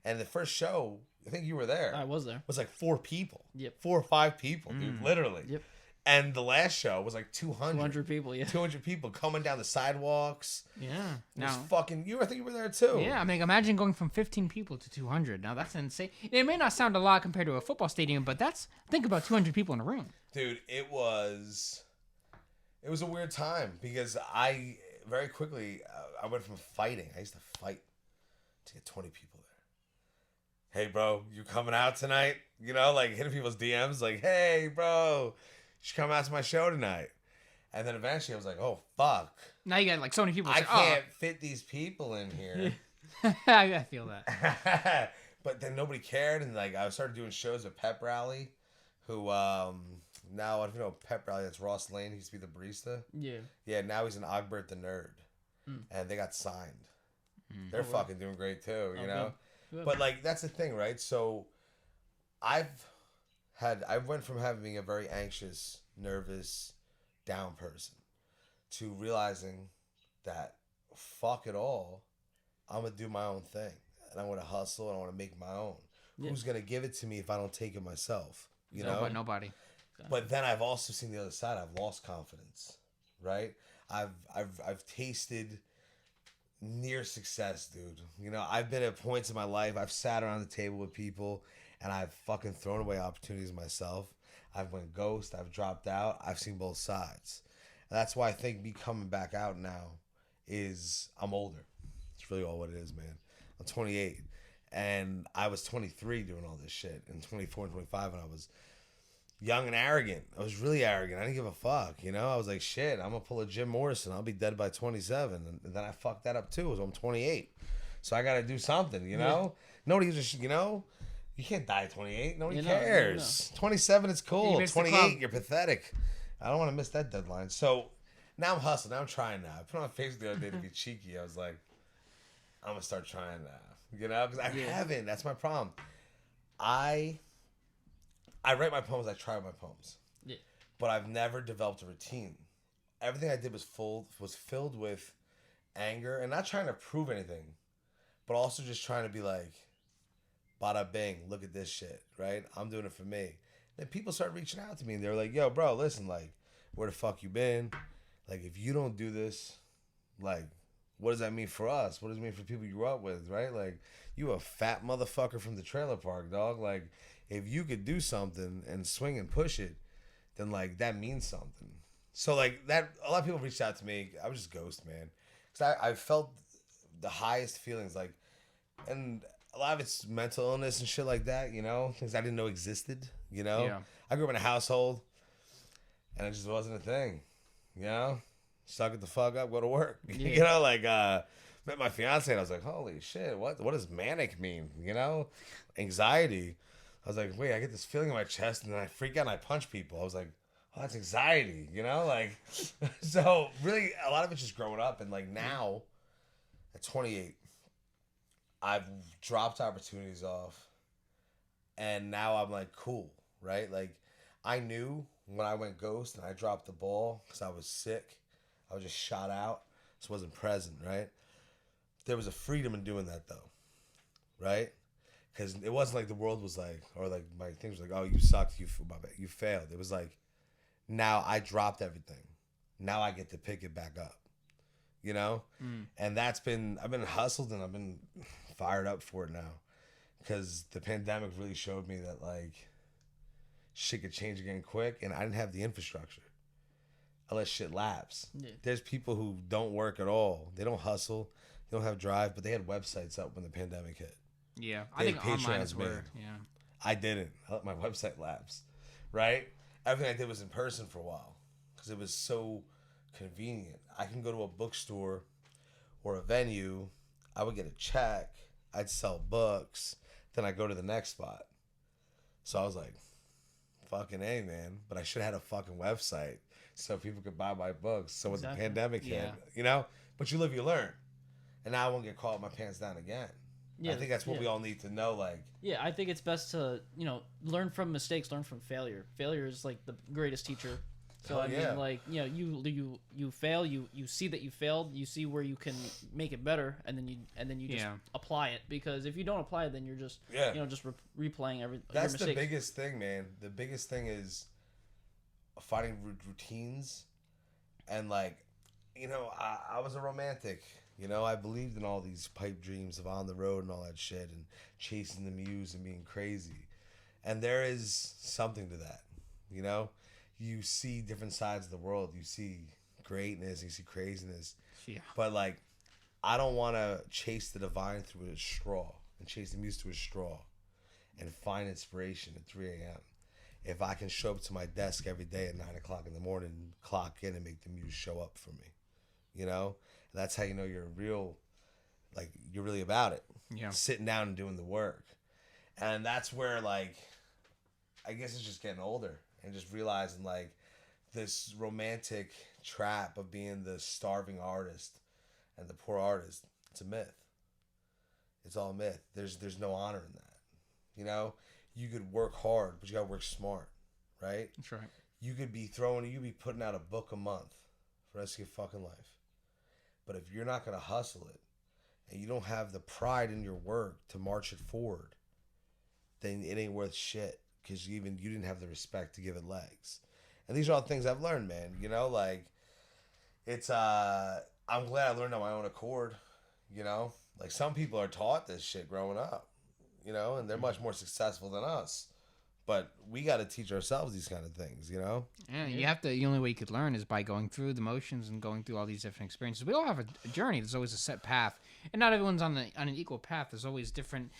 And the first show, I think you were there. I was there. Was like 4 people. Yep. 4 or 5 people, dude, literally. Yep. And the last show was like 200. 200 people, yeah. 200 people coming down the sidewalks. Yeah. It was fucking... I think you were there too. Yeah, I mean, imagine going from 15 people to 200. Now, that's insane. It may not sound a lot compared to a football stadium, but think about 200 people in a room. Dude, it was a weird time because I very quickly... I went from fighting. I used to fight to get 20 people there. Hey, bro, you coming out tonight? Like hitting people's DMs like, hey, bro... You should come out to my show tonight. And then eventually I was like, oh, fuck. Now you got like so many people. I can't fit these people in here. I feel that. But then nobody cared. And like I started doing shows at Pep Rally, who now, I don't know, Pep Rally, that's Ross Lane. He used to be the barista. Yeah. Yeah, now he's an Ogbert the Nerd. And they got signed. They're fucking doing great too, Good. But like, that's the thing, right? So I went from having a very anxious, nervous, down person to realizing that fuck it all, I'm going to do my own thing. And I'm going to hustle and I want to make my own. Yeah. Who's going to give it to me if I don't take it myself? Nobody. But then I've also seen the other side. I've lost confidence, right? I've tasted near success, dude. I've been at points in my life. I've sat around the table with people and I've fucking thrown away opportunities myself. I've went ghost. I've dropped out. I've seen both sides. And that's why I think me coming back out now is I'm older. It's really all what it is, man. I'm 28. And I was 23 doing all this shit. And 24 and 25 when I was young and arrogant. I was really arrogant. I didn't give a fuck, I was like, shit, I'm going to pull a Jim Morrison. I'll be dead by 27. And then I fucked that up too. So I'm 28. So I got to do something, Yeah. Nobody just, you can't die at 28. Nobody cares. 27, it's cool. 28, you're pathetic. I don't want to miss that deadline. So now I'm hustling. Now I'm trying now. I put on Facebook the other day to be cheeky. I was like, I'm going to start trying now. Because I haven't. That's my problem. I write my poems. I try my poems. Yeah. But I've never developed a routine. Everything I did was filled with anger. And not trying to prove anything. But also just trying to be like, bada bing, look at this shit, right? I'm doing it for me. Then people start reaching out to me and they're like, yo, bro, listen, like, where the fuck you been? Like, if you don't do this, like, what does that mean for us? What does it mean for people you grew up with, right? Like, you a fat motherfucker from the trailer park, dog. Like, if you could do something and swing and push it, then, like, that means something. So, like, that, a lot of people reached out to me. I was just ghost, man. Because I felt the highest feelings, like, and a lot of it's mental illness and shit like that, things I didn't know existed, Yeah. I grew up in a household, and it just wasn't a thing, Suck it the fuck up, go to work, Yeah. Met my fiance, and I was like, holy shit, what does manic mean, Anxiety. I was like, wait, I get this feeling in my chest, and then I freak out and I punch people. I was like, oh, that's anxiety, So really, a lot of it's just growing up, and like now, at 28, I've dropped opportunities off, and now I'm like, cool, right? Like, I knew when I went ghost and I dropped the ball because I was sick, I was just shot out, so wasn't present, right? There was a freedom in doing that though, right? Because it wasn't like the world was like, or like my things were like, oh, you sucked, you failed. It was like, now I dropped everything. Now I get to pick it back up, you know? And I've been hustled and I've been fired up for it now. Because the pandemic really showed me that like shit could change again quick, and I didn't have the infrastructure. I let shit lapse. Yeah. There's people who don't work at all. They don't hustle. They don't have drive, but they had websites up when the pandemic hit. Yeah, I think online is where. Yeah, I didn't. I let my website lapse. Right? Everything I did was in person for a while because it was so convenient. I can go to a bookstore or a venue. I would get a check. I'd sell books. Then I go to the next spot. So I was like, fucking A, man. But I should have had a fucking website so people could buy my books. So when the pandemic hit, you know? But you live, you learn. And now I won't get caught with my pants down again. Yeah, I think that's what we all need to know. Like, yeah, I think it's best to, learn from mistakes, learn from failure. Failure is like the greatest teacher. So I mean, like, you fail, you see that you failed, you see where you can make it better, and then you just apply it. Because if you don't apply it, then you're just just replaying every. That's the biggest thing, man. The biggest thing is finding routines, and like, I was a romantic. I believed in all these pipe dreams of on the road and all that shit, and chasing the muse and being crazy, and there is something to that, You see different sides of the world. You see greatness. You see craziness. Yeah. But, like, I don't want to chase the divine through a straw and chase the muse through a straw and find inspiration at 3 a.m. If I can show up to my desk every day at 9 o'clock in the morning, clock in and make the muse show up for me, And that's how you know you're you're really about it. Yeah. Sitting down and doing the work. And that's where, like, I guess it's just getting older. And just realizing, like, this romantic trap of being the starving artist and the poor artist, it's a myth. It's all a myth. There's no honor in that. You could work hard, but you gotta work smart, right? That's right. You could be putting out a book a month for the rest of your fucking life. But if you're not gonna hustle it, and you don't have the pride in your work to march it forward, then it ain't worth shit. Because you didn't have the respect to give it legs. And these are all things I've learned, man. Like, it's, I'm glad I learned on my own accord, Like, some people are taught this shit growing up, and they're much more successful than us. But we got to teach ourselves these kind of things, Yeah, the only way you could learn is by going through the motions and going through all these different experiences. We all have a journey. There's always a set path. And not everyone's on an equal path. There's always different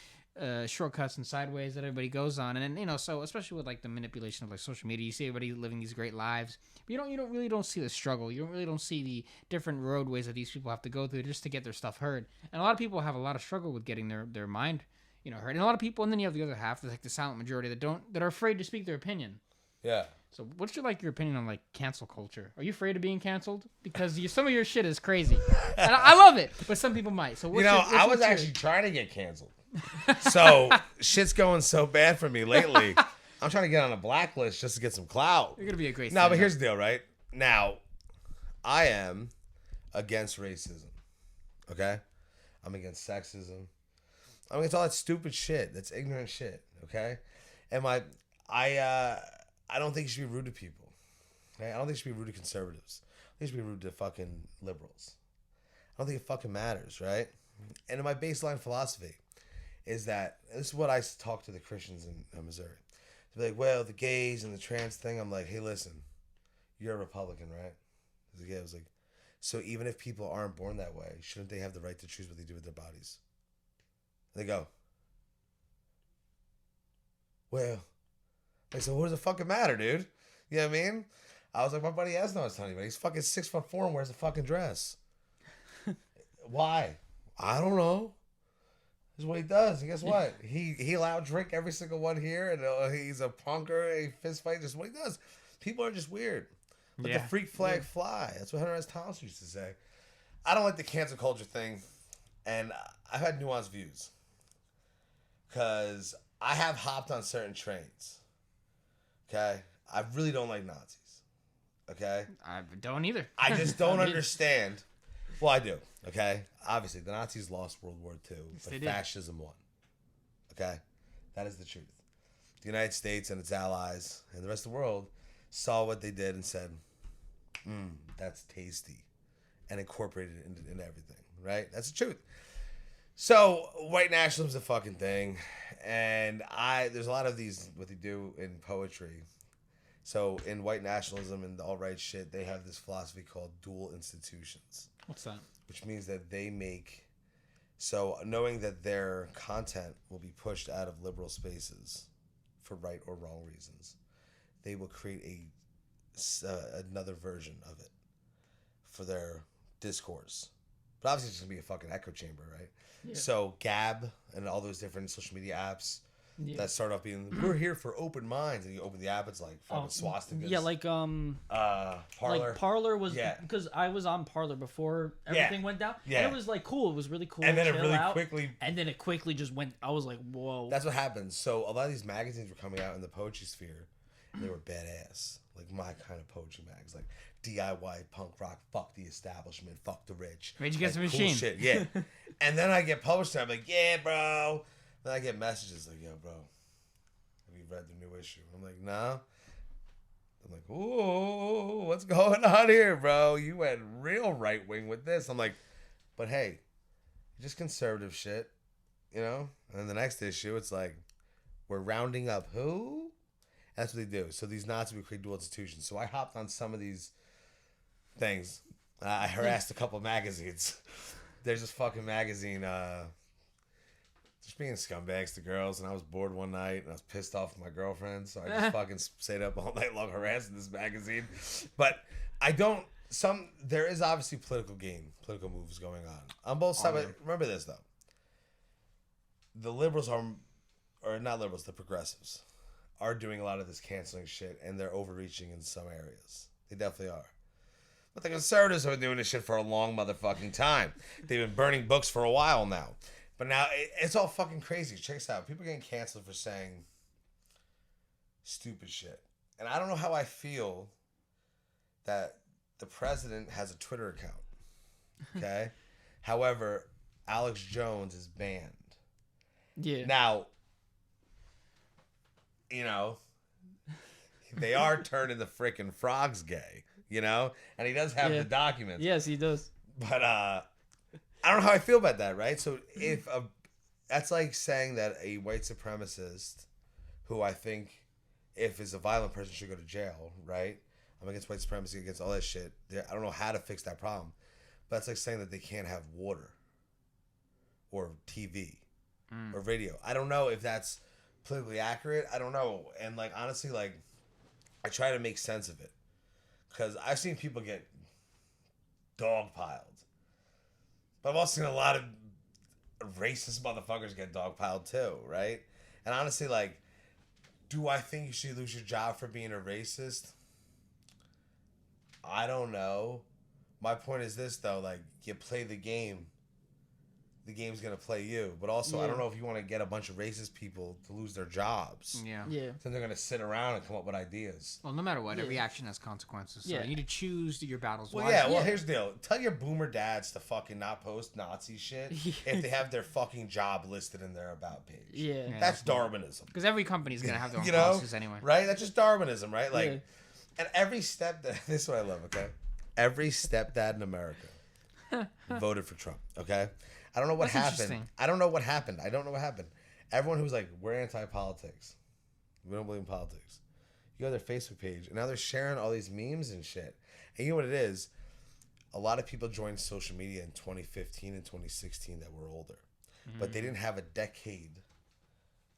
shortcuts and sideways that everybody goes on, and then so especially with like the manipulation of like social media, you see everybody living these great lives, but you don't see the struggle. You don't see the different roadways that these people have to go through just to get their stuff heard. And a lot of people have a lot of struggle with getting their mind heard. And a lot of people, and then you have the other half, like the silent majority that are afraid to speak their opinion. Yeah. So what's your opinion on like cancel culture? Are you afraid of being canceled? Because some of your shit is crazy, and I love it, but some people might. So I was actually trying to get canceled. So shit's going so bad for me lately. I'm trying to get on a blacklist just to get some clout. You're gonna be a great. No, but here's the deal, right? Now, I am against racism. Okay, I'm against sexism. I'm against all that stupid shit. That's ignorant shit. Okay, and I don't think you should be rude to people. Okay, I don't think you should be rude to conservatives. I think you should be rude to fucking liberals. I don't think it fucking matters, right? And in my baseline philosophy is that, this is what I talk to the Christians in Missouri. They're like, well, the gays and the trans thing. I'm like, hey, listen, you're a Republican, right? I was like, so even if people aren't born that way, shouldn't they have the right to choose what they do with their bodies? And they go, well, I said, what does it fucking matter, dude? You know what I mean? I was like, my buddy Esno was telling me, he's fucking 6'4" and wears a fucking dress. Why? I don't know. This is what he does. And guess what? He allowed drink every single one here, and he's a punker, a fist fight, just what he does. People are just weird. Let the freak flag fly. That's what Hunter S. Thompson used to say. I don't like the cancel culture thing. And I've had nuanced views. Because I have hopped on certain trains. Okay? I really don't like Nazis. Okay? I don't either. I just don't understand. Well, I do. Okay? Obviously, the Nazis lost World War II, but fascism won. Okay? That is the truth. The United States and its allies and the rest of the world saw what they did and said, that's tasty. And incorporated it into everything. Right? That's the truth. So, white nationalism is a fucking thing. And there's a lot of these, what they do in poetry. So, in white nationalism and the alt-right shit, they have this philosophy called dual institutions. What's that? Which means that they make... So, knowing that their content will be pushed out of liberal spaces for right or wrong reasons, they will create another version of it for their discourse. But obviously, it's going to be a fucking echo chamber, right? Yeah. So, Gab and all those different social media apps that start off being, we're here for open minds. And you open the app, it's like fucking swastikas. Yeah, like, Parler. Like, Parler was, because I was on Parler before everything went down. Yeah. And it was, like, cool. It was really cool. And then it quickly just went, I was like, whoa. That's what happens. So, a lot of these magazines were coming out in the poetry sphere, and they were badass. Like, my kind of poetry mags. Like, DIY, punk rock, fuck the establishment, fuck the rich. Rage Against the Machine. Machine. Cool shit, yeah. And then I get published and I'm like, yeah, bro. Then I get messages like, yo, bro, have you read the new issue? I'm like, nah. I'm like, ooh, what's going on here, bro? You went real right wing with this. I'm like, but hey, just conservative shit, you know? And then the next issue, it's like, we're rounding up who? That's what they do. So these Nazis would create dual institutions. So I hopped on some of these things. I harassed a couple magazines. There's this fucking magazine, just being scumbags to girls, and I was bored one night, and I was pissed off with my girlfriend, so I just fucking stayed up all night long harassing this magazine. But there is obviously political moves going on both sides. But remember this, though. The liberals or not liberals, the progressives are doing a lot of this canceling shit, and they're overreaching in some areas. They definitely are. But the conservatives have been doing this shit for a long motherfucking time. They've been burning books for a while now. But now it's all fucking crazy. Check this out. People are getting canceled for saying stupid shit. And I don't know how I feel that the president has a Twitter account. Okay? However, Alex Jones is banned. Yeah. Now, you know, they are turning the frickin' frogs gay, you know? And he does have the documents. Yes, he does. But I don't know how I feel about that, right? So that's like saying that a white supremacist, who I think if is a violent person should go to jail, right? I'm against white supremacy, against all that shit. I don't know how to fix that problem. But it's like saying that they can't have water or TV or radio. I don't know if that's politically accurate. I don't know. And like honestly, like I try to make sense of it. Because I've seen people get dogpiled. But I've also seen a lot of racist motherfuckers get dogpiled too, right? And honestly, like, do I think you should lose your job for being a racist? I don't know. My point is this, though. Like, you play the game. The game's going to play you. But also, I don't know if you want to get a bunch of racist people to lose their jobs. Yeah. Then they're going to sit around and come up with ideas. Well, no matter what, every action has consequences. So you need to choose your battles wisely. wisely. Well, here's the deal. Tell your boomer dads to fucking not post Nazi shit if they have their fucking job listed in their about page. Yeah. That's Darwinism. Because every company's going to have their own policies anyway. Right? That's just Darwinism, right? Like, and every stepdad, this is what I love, okay? Every stepdad in America voted for Trump, okay? I don't know what happened. I don't know what happened. Everyone who's like, we're anti-politics. We don't believe in politics. You go to their Facebook page, and now they're sharing all these memes and shit. And you know what it is? A lot of people joined social media in 2015 and 2016 that were older. But they didn't have a decade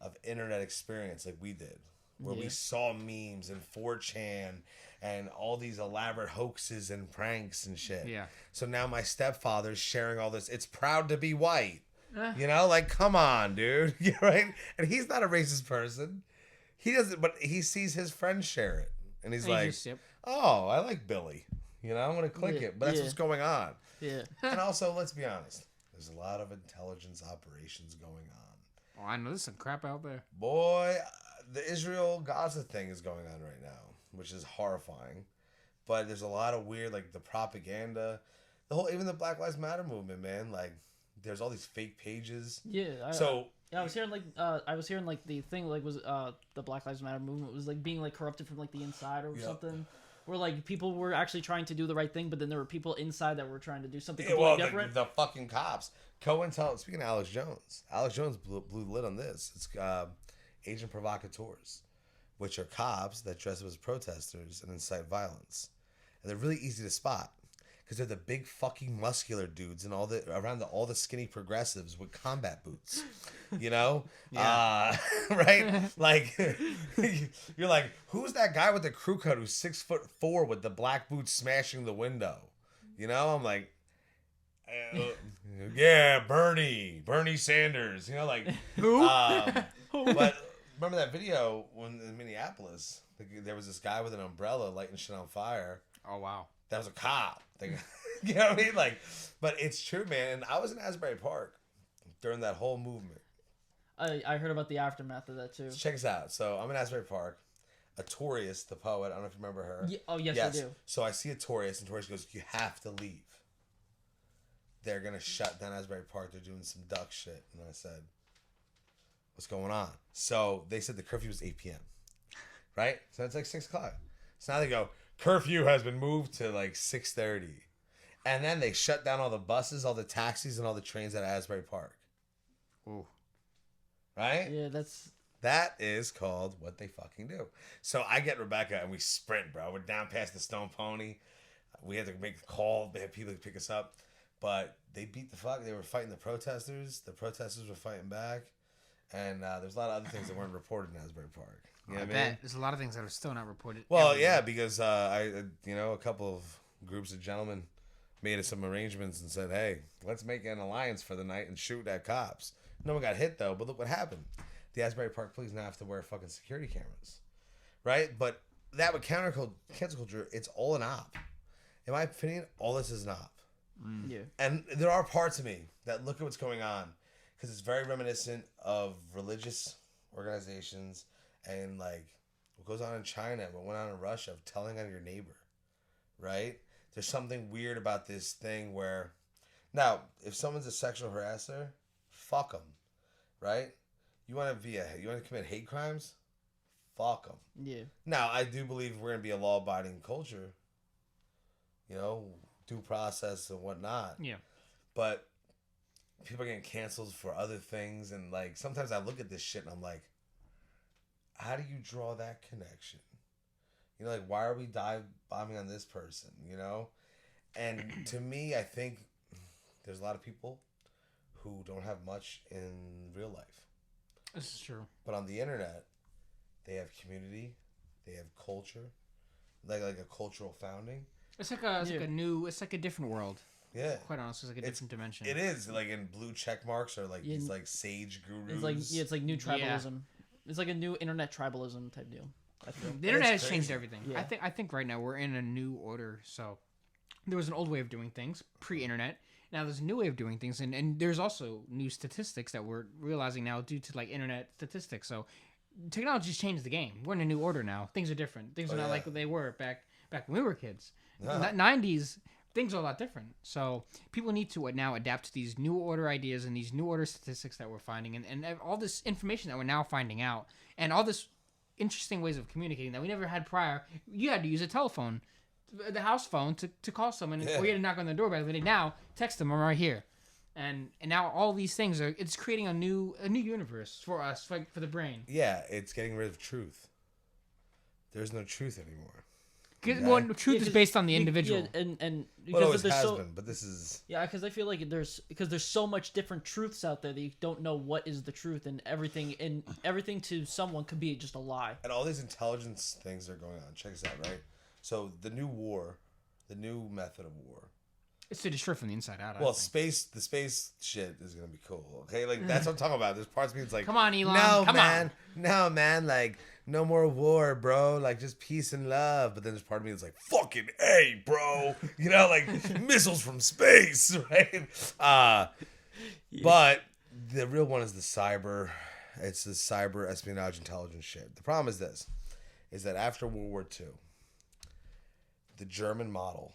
of internet experience like we did. Where we saw memes and 4chan and all these elaborate hoaxes and pranks and shit. Yeah. So now my stepfather's sharing all this. It's proud to be white. You know, like, come on, dude. You know, right? And he's not a racist person. He doesn't, but he sees his friends share it. And he's like, oh, I like Billy. You know, I'm going to click it. But that's what's going on. Yeah. And also, let's be honest. There's a lot of intelligence operations going on. Oh, I know there's some crap out there. Boy, the Israel-Gaza thing is going on right now, which is horrifying. But there's a lot of weird, like, the propaganda, even the Black Lives Matter movement, man. Like, there's all these fake pages. Yeah. I was hearing like the thing like was the Black Lives Matter movement was like being like corrupted from like the inside or something. Where like people were actually trying to do the right thing, but then there were people inside that were trying to do something completely different. The fucking cops. Speaking of Alex Jones blew the lid on this. It's agent provocateurs, which are cops that dress up as protesters and incite violence, and they're really easy to spot because they're the big fucking muscular dudes and all the skinny progressives with combat boots, you know, right? Like you're like, who's that guy with the crew cut who's 6'4" with the black boots smashing the window? You know, I'm like, yeah, Bernie Sanders. You know, like who? But remember that video when in Minneapolis, there was this guy with an umbrella lighting shit on fire. Oh wow. That was a cop. You know what I mean? Like, but it's true, man. And I was in Asbury Park during that whole movement. I heard about the aftermath of that too. So check us out. So I'm in Asbury Park. Atorius, the poet. I don't know if you remember her. Yeah, oh yes, I do. So I see Atorius, and Atorius goes, "You have to leave. They're gonna shut down Asbury Park. They're doing some duck shit." And I said, "What's going on?" So they said the curfew was 8 p.m. Right? So it's like 6 o'clock. So now they go, curfew has been moved to like 6:30. And then they shut down all the buses, all the taxis, and all the trains at Asbury Park. Ooh. Right? Yeah, that is called what they fucking do. So I get Rebecca and we sprint, bro. We're down past the Stone Pony. We had to make a call. They had people to pick us up. But they beat the fuck. They were fighting the protesters. The protesters were fighting back. And there's a lot of other things that weren't reported in Asbury Park. You know I what bet. I mean? There's a lot of things that are still not reported. Well, yeah, because a couple of groups of gentlemen made some arrangements and said, hey, let's make an alliance for the night and shoot at cops. No one got hit, though, but look what happened. The Asbury Park police now have to wear fucking security cameras, right? But that would cancel culture. It's all an op. In my opinion, all this is an op. Yeah. And there are parts of me that look at what's going on because it's very reminiscent of religious organizations and like what goes on in China, what went on in Russia, of telling on your neighbor, right? There's something weird about this thing where, now, if someone's a sexual harasser, fuck them, right? You want to commit hate crimes? Fuck them. Yeah. Now, I do believe we're going to be a law-abiding culture, you know, due process and whatnot. Yeah. But people are getting canceled for other things, and like sometimes I look at this shit and I'm like, how do you draw that connection? You know, like, why are we dive bombing on this person, you know? And to me, I think there's a lot of people who don't have much in real life. This is true. But on the internet, they have community, they have culture, like a cultural founding. It's like a different world. Yeah. Quite honestly, it's like a different dimension. It is, like, in blue check marks or like these like sage gurus. It's like new tribalism. It's like a new internet tribalism type deal, I feel. The internet has changed everything. Yeah. I think right now we're in a new order. So there was an old way of doing things pre-internet. Now there's a new way of doing things, and there's also new statistics that we're realizing now due to like internet statistics. So technology's changed the game. We're in a new order now. Things are different. Things are not like they were back when we were kids. No. 90s, things are a lot different. So people need to now adapt to these new order ideas and these new order statistics that we're finding, and all this information that we're now finding out, and all this interesting ways of communicating that we never had prior. You had to use a telephone, the house phone, to call someone, or you had to knock on the door. But now text them, I'm right here, and now all these things it's creating a new universe for us, like for the brain. Yeah, it's getting rid of truth. There's no truth anymore. Well, truth is based on the individual. Yeah, and well, it always there's has been, but this is... Yeah, because I feel like there's so much different truths out there that you don't know what is the truth, and everything to someone could be just a lie. And all these intelligence things are going on. Check this out, right? So the new method of war. It's to destroy from the inside out. Well, the space shit is gonna be cool. Okay, like that's what I'm talking about. There's parts of me that's like, come on, Elon. No, man, like no more war, bro. Like just peace and love. But then there's part of me that's like, fucking A, bro. You know, like missiles from space, right? But the real one is the cyber. It's the cyber espionage intelligence shit. The problem is this, is that after World War II, the German model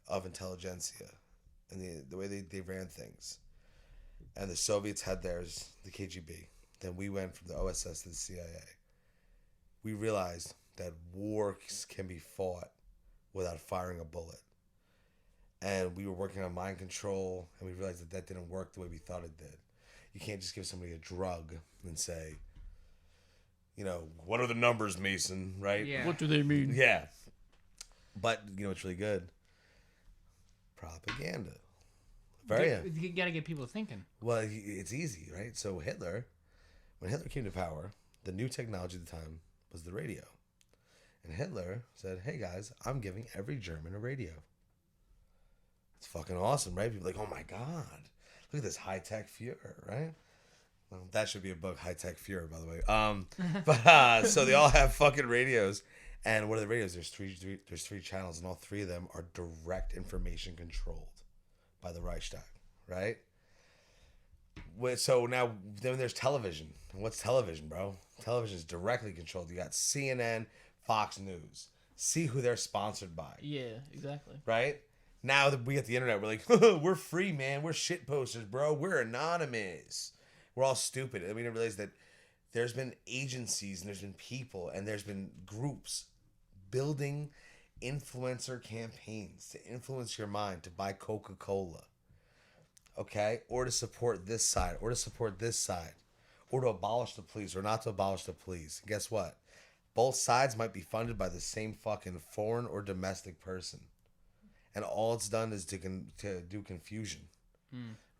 of intelligentsia and the way they ran things, and the Soviets had theirs, the KGB. Then we went from the OSS to the CIA. We realized that wars can be fought without firing a bullet. And we were working on mind control, and we realized that didn't work the way we thought it did. You can't just give somebody a drug and say, what are the numbers, Mason, right? Yeah. What do they mean? Yeah. But, it's really good? Propaganda. You gotta get people thinking. Well, it's easy, right? So when Hitler came to power, the new technology at the time was the radio. And Hitler said, hey guys, I'm giving every German a radio. It's fucking awesome, right? People are like, oh my God, look at this high-tech Fuhrer, right? Well, that should be a book, High-Tech Fuhrer, by the way. So they all have fucking radios. And what are the radios? There's three channels, and all three of them are direct information controlled by the Reichstag, right? So now then there's television. And what's television, bro? Television is directly controlled. You got CNN, Fox News. See who they're sponsored by. Yeah, exactly. Right? Now that we get the internet, we're like, we're free, man. We're shit posters, bro. We're anonymous. We're all stupid. And we didn't realize that there's been agencies and there's been people and there's been groups building influencer campaigns to influence your mind to buy Coca-Cola, okay, or to support this side, or to support this side, or to abolish the police, or not to abolish the police. And guess what? Both sides might be funded by the same fucking foreign or domestic person, and all it's done is to do confusion,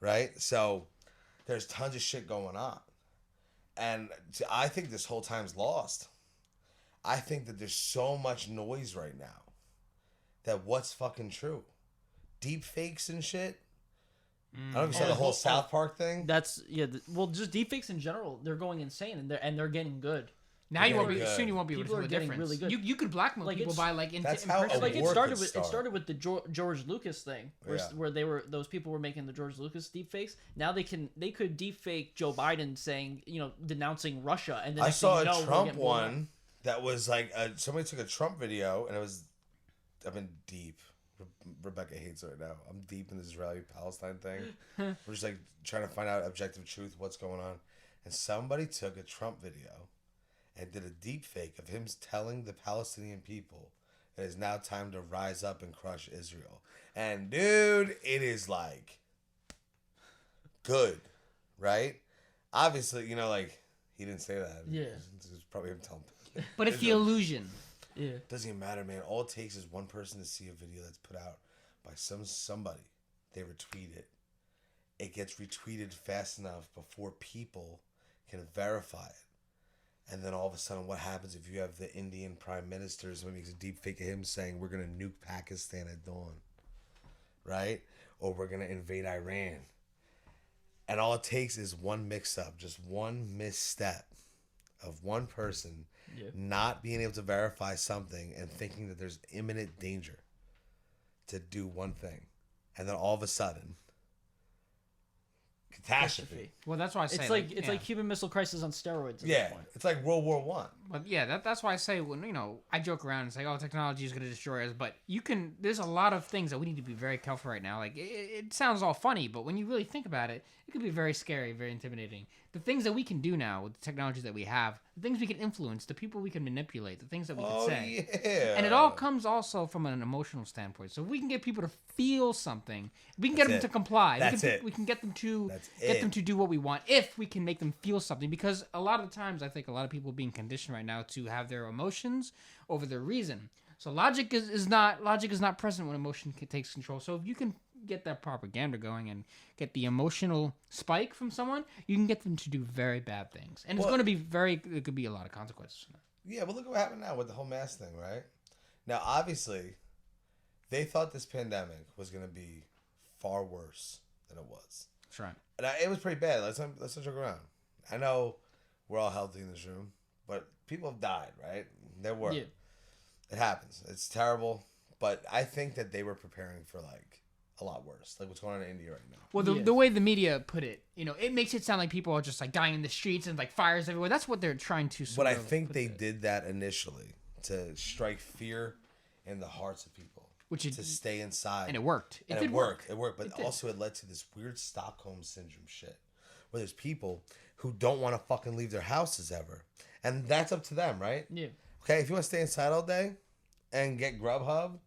right? So there's tons of shit going on, and I think this whole time's lost. I think that there's so much noise right now that what's fucking true? Deep fakes and shit? I don't know if you saw the whole South Park thing. That's just deepfakes in general. They're going insane and they're getting good. Now you won't be soon. You won't be able to People tell are the getting difference. really good. You could blackmail Like, people by that's how impression. Like it war started could with start. the George Lucas thing, where those people were making the George Lucas deepfakes. Now they could deepfake Joe Biden saying denouncing Russia, and then I saw a we're Trump getting blown up. one that was like somebody took a Trump video and it was. I've been deep. Rebecca hates it right now. I'm deep in this Israeli-Palestine thing. We're just like trying to find out objective truth, what's going on. And somebody took a Trump video and did a deep fake of him telling the Palestinian people it is now time to rise up and crush Israel. And dude, it is like good, right? Obviously, like he didn't say that. Yeah. It was probably him telling. But it's the illusion. Yeah. Doesn't even matter, man. All it takes is one person to see a video that's put out by somebody. They retweet it. It gets retweeted fast enough before people can verify it. And then all of a sudden, what happens if you have the Indian Prime Minister, somebody makes a deep fake of him saying, we're going to nuke Pakistan at dawn, right? Or we're going to invade Iran. And all it takes is one mix-up, just one misstep of one person not being able to verify something and thinking that there's imminent danger to do one thing. And then all of a sudden, catastrophe. Well, that's why I say it's like Cuban Missile Crisis on steroids. At Yeah, this point. it's like World War One. But yeah, that's why I say when I joke around and say, "Oh, technology is going to destroy us," but there's a lot of things that we need to be very careful right now. Like it sounds all funny, but when you really think about it, it could be very scary, very intimidating. The things that we can do now with the technology that we have, the things we can influence, the people we can manipulate, the things that we can say, and it all comes also from an emotional standpoint. So if we can get people to feel something, we can get them to comply. We can get them to do what we want if we can make them feel something. Because a lot of times, I think a lot of people are being conditioned right now to have their emotions over their reason. So logic is not present when emotion takes control. So if you can get that propaganda going and get the emotional spike from someone, you can get them to do very bad things, and it's going to be there could be a lot of consequences. Yeah, but look at what happened now with the whole mask thing, right? Now, obviously, they thought this pandemic was going to be far worse than it was. That's right. And it was pretty bad. Let's not joke around. I know we're all healthy in this room, but people have died, right? There were. Yeah. It happens. It's terrible, but I think that they were preparing for like a lot worse. Like what's going on in India right now. Well, the way the media put it, it makes it sound like people are just like dying in the streets and like fires everywhere. That's what they're trying to. But I think they did that initially to strike fear in the hearts of people, to stay inside, and it worked. It worked, but also it led to this weird Stockholm syndrome shit, where there's people who don't want to fucking leave their houses ever, and that's up to them, right? Yeah. Okay, if you want to stay inside all day and get Grubhub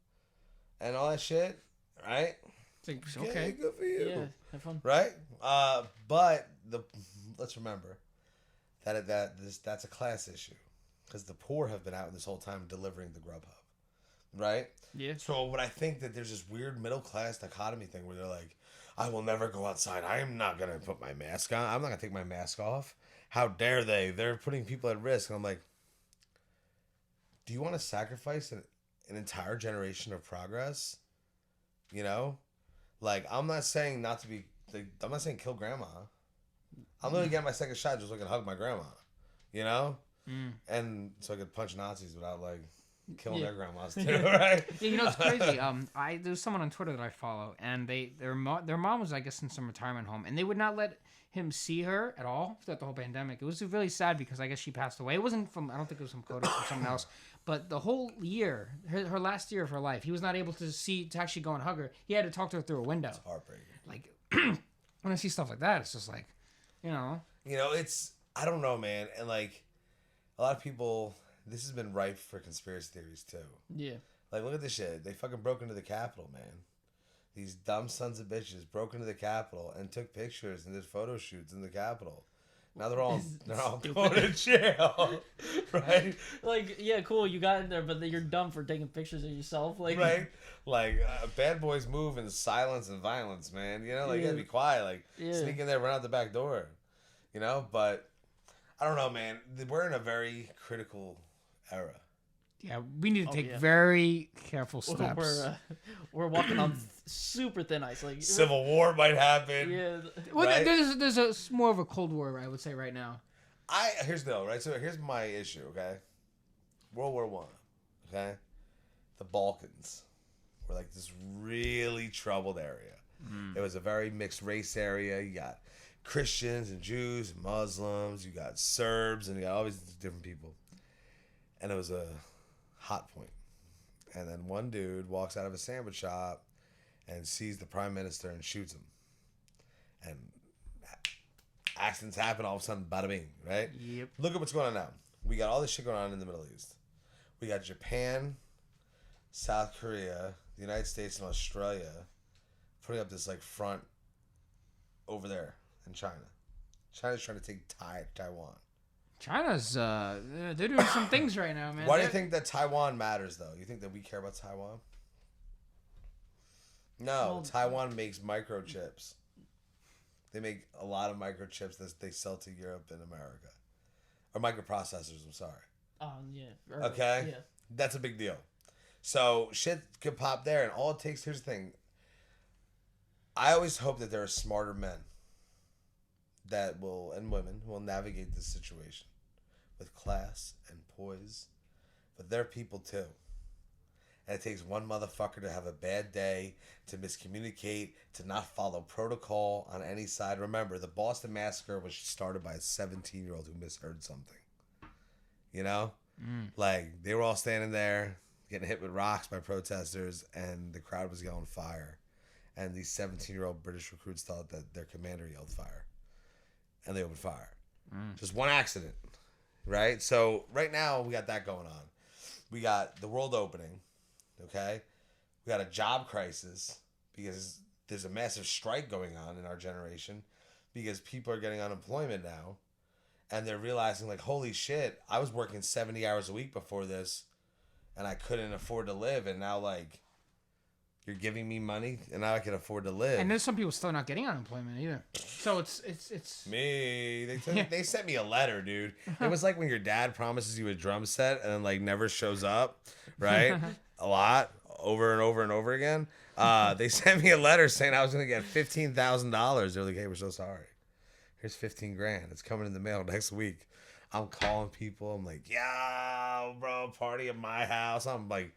and all that shit, right? Okay. Yeah, good for you. Yeah, have fun. Right? But let's remember that's a class issue, because the poor have been out this whole time delivering the Grubhub, right? Yeah. So what I think that there's this weird middle class dichotomy thing where they're like, I will never go outside. I am not gonna put my mask on. I'm not gonna take my mask off. How dare they? They're putting people at risk. And I'm like, do you want to sacrifice an entire generation of progress? Like, I'm not saying I'm not saying kill grandma. I'm literally getting my second shot just so I can hug my grandma, and so I could punch Nazis without like killing their grandmas too, right? Yeah, it's crazy. There's someone on Twitter that I follow, and their mom was, I guess, in some retirement home, and they would not let him see her at all throughout the whole pandemic. It was really sad because I guess she passed away. It wasn't I don't think it was from COVID or something else. But the whole year, her last year of her life, he was not able to actually go and hug her. He had to talk to her through a window. It's heartbreaking. Like, when I see stuff like that, it's just like, it's, I don't know, man. And like, a lot of people, this has been ripe for conspiracy theories too. Yeah. Like, look at this shit. They fucking broke into the Capitol, man. These dumb sons of bitches broke into the Capitol and took pictures and did photo shoots in the Capitol. Now they're all going to jail, right? Like, yeah, cool, you got in there, but you're dumb for taking pictures of yourself, like. Right? Like, bad boys move in silence and violence, man. You gotta be quiet. Like, sneak in there, run out the back door. But I don't know, man. We're in a very critical era. Yeah, we need to take very careful steps. We're walking on super thin ice. Like Civil War might happen. Yeah. Well, right? there's more of a Cold War, I would say, right now. Here's the deal, right? So here's my issue, okay? World War I, okay? The Balkans were like this really troubled area. It was a very mixed race area. You got Christians and Jews and Muslims. You got Serbs, and you got all these different people. And it was a hot point. And then one dude walks out of a sandwich shop and sees the prime minister and shoots him. And accidents happen, all of a sudden, bada bing, right? Yep. Look at what's going on now. We got all this shit going on in the Middle East. We got Japan, South Korea, the United States, and Australia putting up this like front over there in China. China's trying to take Taiwan. China's they're doing some things right now, man. Why do you think that Taiwan matters, though? You think that we care about Taiwan? No, Taiwan makes microchips. They make a lot of microchips that they sell to Europe and America. Or microprocessors, I'm sorry. Yeah. Okay? Yeah. That's a big deal. So, shit could pop there, and all it takes, here's the thing. I always hope that there are smarter men and women who will navigate this situation with class and poise. But they're people too. And it takes one motherfucker to have a bad day, to miscommunicate, to not follow protocol on any side. Remember, the Boston Massacre was started by a 17-year-old who misheard something. Like, they were all standing there getting hit with rocks by protesters, and the crowd was yelling fire. And these 17-year-old British recruits thought that their commander yelled fire. And they opened fire. Just one accident, right? So right now we got that going on. We got the world opening, okay? We got a job crisis because there's a massive strike going on in our generation because people are getting unemployment now. And they're realizing, like, holy shit, I was working 70 hours a week before this and I couldn't afford to live. And now, like, you're giving me money and now I can afford to live. And there's some people still not getting unemployment either. So it's me. They sent me a letter, dude. It was like when your dad promises you a drum set and then like never shows up, right? A lot, over and over and over again. They sent me a letter saying I was gonna get $15,000. They're like, hey, we're so sorry. Here's 15 grand. It's coming in the mail next week. I'm calling people. I'm like, yeah, bro, party at my house. I'm like,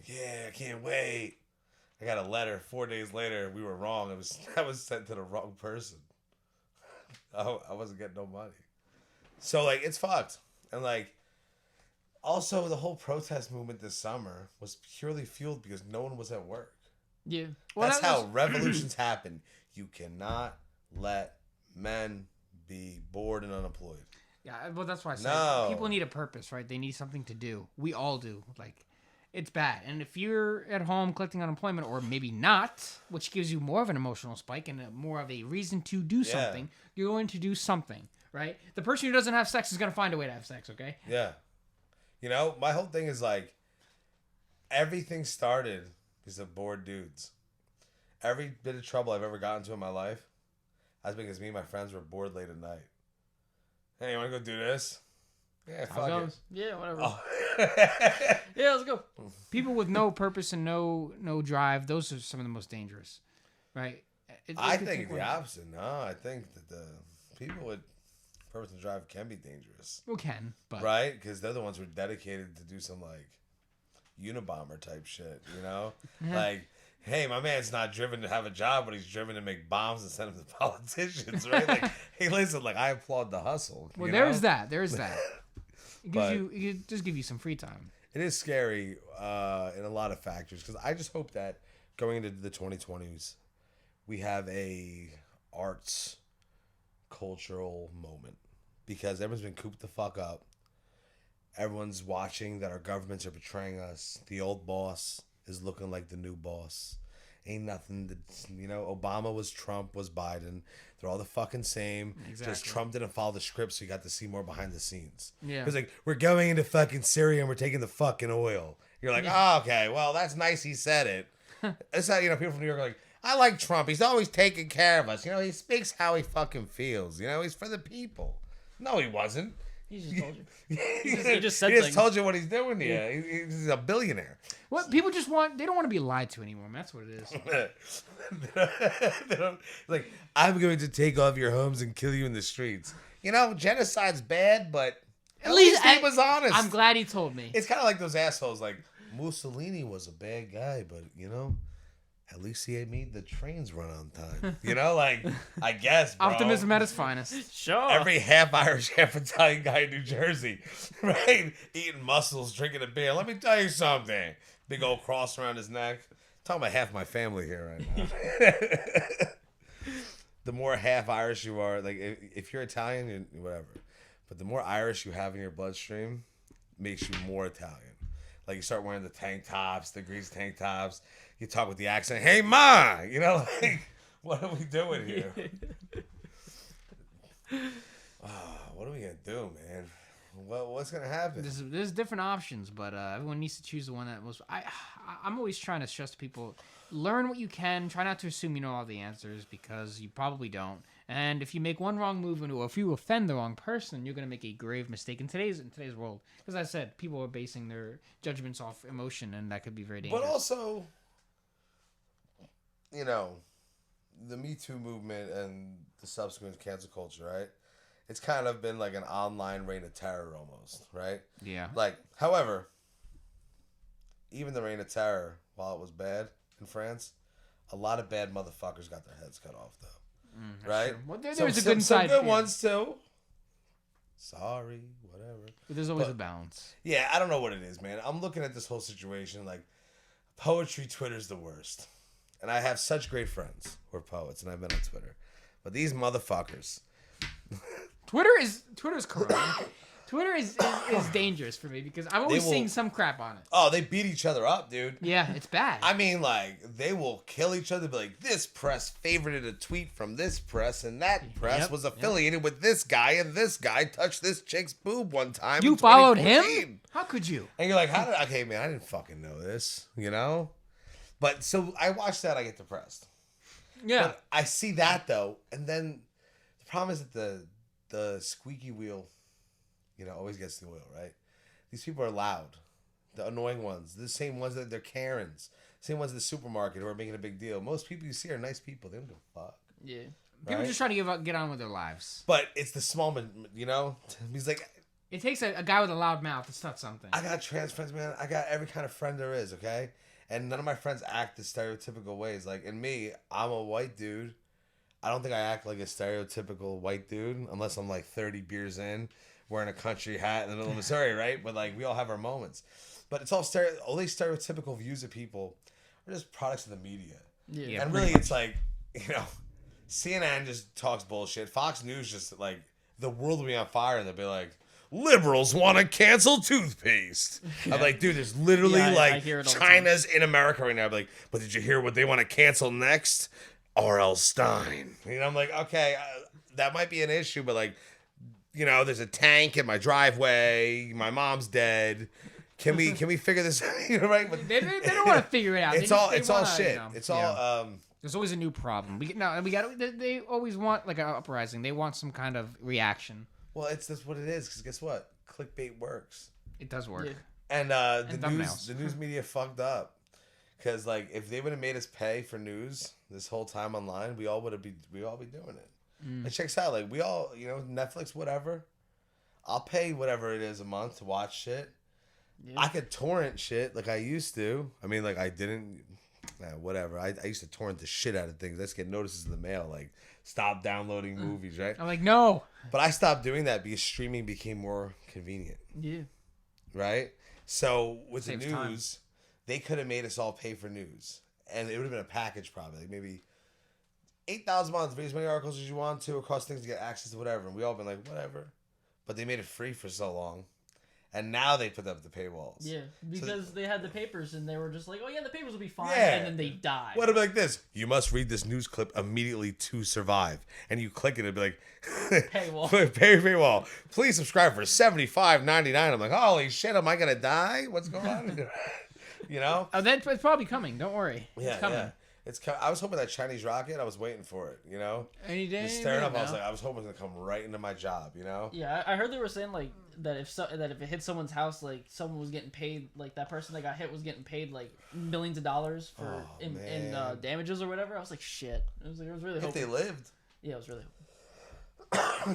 yeah, I can't wait. I got a letter 4 days later. We were wrong. I was sent to the wrong person. I wasn't getting no money. So like it's fucked. And like also the whole protest movement this summer was purely fueled because no one was at work. Yeah. Well, that's how revolutions happen. You cannot let men be bored and unemployed. Yeah, well, that's why I said people need a purpose, right? They need something to do. We all do. Like, it's bad. And if you're at home collecting unemployment, or maybe not, which gives you more of an emotional spike and more of a reason to do something, you're going to do something, right? The person who doesn't have sex is going to find a way to have sex, okay? Yeah. You know, my whole thing is like, everything started because of bored dudes. Every bit of trouble I've ever gotten into in my life that's because me and my friends were bored late at night. Hey, you want to go do this? Yeah, fuck it. Yeah, whatever. Oh. Yeah, let's go. People with no purpose and no drive, those are some of the most dangerous, right? I think the opposite. No, I think that the people with purpose and drive can be dangerous. Well, can, but... Right? Because they're the ones who are dedicated to do some, like, Unabomber type shit, you know? Like... Hey, my man's not driven to have a job, but he's driven to make bombs and send them to politicians, right? Like, hey, listen, like, I applaud the hustle. Well, there's that. There's that. It just give you some free time. It is scary in a lot of factors, because I just hope that going into the 2020s, we have a arts cultural moment, because everyone's been cooped the fuck up. Everyone's watching that our governments are betraying us. The old boss is looking like the new boss. Ain't nothing that, you know, Obama was Trump, was Biden. They're all the fucking same. Exactly. Just Trump didn't follow the script, so you got to see more behind the scenes. Yeah. It's like, we're going into fucking Syria and we're taking the fucking oil. You're like, oh, okay, well, that's nice he said it. It's not, you know, people from New York are like, I like Trump. He's always taking care of us. You know, he speaks how he fucking feels. You know, he's for the people. No, he wasn't. He just told you. He just said he just things. told you what he's doing here. He's a billionaire. What people just want, they don't want to be lied to anymore, man. That's what it is. Like, I'm going to take off your homes and kill you in the streets. You know, genocide's bad, but at least he was honest. I'm glad he told me. It's kind of like those assholes. Like, Mussolini was a bad guy, but, you know, at least he made the trains run on time. You know, like, I guess, bro. Optimism at its finest. Sure. Every half Irish, half Italian guy in New Jersey, right? Eating mussels, drinking a beer. Let me tell you something. Big old cross around his neck. I'm talking about half my family here right now. The more half Irish you are, like, if you're Italian, whatever. But the more Irish you have in your bloodstream makes you more Italian. Like, you start wearing the tank tops, the greased tank tops. You talk with the accent, hey, ma! You know, like, what are we doing here? What are we going to do, man? What's going to happen? There's different options, but everyone needs to choose the one that most... I'm always trying to stress to people, learn what you can. Try not to assume you know all the answers, because you probably don't. And if you make one wrong move, or if you offend the wrong person, you're going to make a grave mistake in today's world. Because I said, people are basing their judgments off emotion, and that could be very dangerous. But also, you know, the Me Too movement and the subsequent cancel culture, right? It's kind of been like an online reign of terror almost, right? Yeah. Like, however, even the reign of terror, while it was bad in France, a lot of bad motherfuckers got their heads cut off, though. Right? True. Well, there's a good some side. good ones, too. Sorry, whatever. But there's always a balance. Yeah, I don't know what it is, man. I'm looking at this whole situation like, poetry Twitter's the worst. And I have such great friends who are poets, and I've been on Twitter. But these motherfuckers... Twitter's corrupt. Twitter is dangerous for me, because I'm always seeing some crap on it. Oh, they beat each other up, dude. Yeah, it's bad. I mean, like, they will kill each other. Be like, this press favorited a tweet from this press, and that press was affiliated with this guy, and this guy touched this chick's boob one time. You followed him? How could you? And you're like, okay, man, I didn't fucking know this, you know? But so I watch that, I get depressed. Yeah. But I see that, though, and then the problem is that the squeaky wheel, you know, always gets the oil, right? These people are loud. The annoying ones. The same ones that they're Karens. Same ones at the supermarket who are making a big deal. Most people you see are nice people. They don't give a fuck. Yeah. People just trying to get on with their lives. But it's the small, you know? He's like... It takes a guy with a loud mouth to start something. I got trans friends, man. I got every kind of friend there is, okay? And none of my friends act the stereotypical ways. Like, in me, I'm a white dude. I don't think I act like a stereotypical white dude unless I'm like 30 beers in, wearing a country hat in the middle of Missouri, right? But like, we all have our moments. But it's all these stereotypical views of people are just products of the media. Yeah. And really, it's like, you know, CNN just talks bullshit. Fox News just like, the world will be on fire and they'll be like, liberals want to cancel toothpaste. Yeah. I'm like, dude, there's literally like China's in America right now. I'm like, but did you hear what they want to cancel next? R.L. Stein. You know, I'm like, okay, that might be an issue, but like, you know, there's a tank in my driveway. My mom's dead. Can we figure this out? Right? But they don't want to figure it out. It's all shit. You know, it's all. There's always a new problem. They always want like an uprising. They want some kind of reaction. Well, that's what it is. Because guess what? Clickbait works. It does work. Yeah. And the news media fucked up. Because like, if they would have made us pay for news this whole time online, we all be doing it. And check this out, like, we all, you know, Netflix, whatever. I'll pay whatever it is a month to watch shit. Yeah. I could torrent shit like I used to. I mean, like, I didn't. Whatever. I used to torrent the shit out of things. Let's get notices in the mail, like, stop downloading movies, right? I'm like, no. But I stopped doing that because streaming became more convenient. Yeah. Right? So with Saves the news, time. They could have made us all pay for news. And it would have been a package probably. Like maybe $8,000 a month, read as many articles as you want to, across things to get access to whatever. And we all been like, whatever. But they made it free for so long. And now they put up the paywalls. Yeah, because they had the papers and they were just like, oh yeah, the papers will be fine. Yeah. And then they died. What about like this? You must read this news clip immediately to survive. And you click it, it'd be like, paywall. Paywall. Please subscribe for $75.99. I'm like, holy shit, am I going to die? What's going on? You know? Oh, it's probably coming. Don't worry. Yeah, it's coming. Yeah. I was hoping that Chinese rocket. I was waiting for it. You know, any day. Just staring up. I was hoping it was gonna come right into my job. You know. Yeah, I heard they were saying like that if it hit someone's house, like someone was getting paid, like that person that got hit was getting paid like millions of dollars for in damages or whatever. I was like, shit. It was really hoping. If they lived. Yeah, it was really.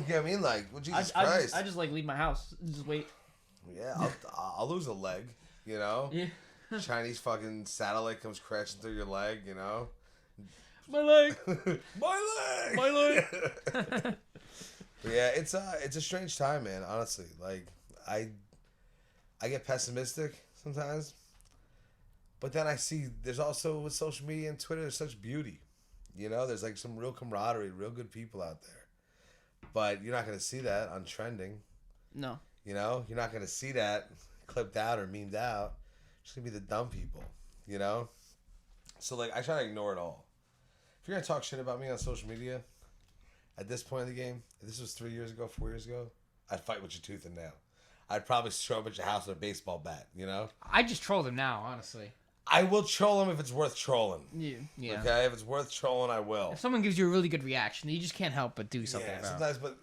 Yeah, I mean, like, well, Jesus Christ. I just like leave my house and just wait. Yeah, I'll lose a leg. You know. Yeah. Chinese fucking satellite comes crashing through your leg, you know? My leg! My leg! Yeah, it's a strange time, man, honestly. Like, I get pessimistic sometimes. But then I see there's also, with social media and Twitter, there's such beauty. You know, there's like some real camaraderie, real good people out there. But you're not going to see that on trending. No. You know? You're not going to see that clipped out or memed out. It's gonna be the dumb people, you know? So, like, I try to ignore it all. If you're gonna talk shit about me on social media, at this point in the game, if this was 3 years ago, 4 years ago, I'd fight with your tooth and nail. I'd probably show up at your house with a baseball bat, you know? I just troll them now, honestly. I will troll them if it's worth trolling. Yeah. Okay? If it's worth trolling, I will. If someone gives you a really good reaction, you just can't help but do something about it. Sometimes, but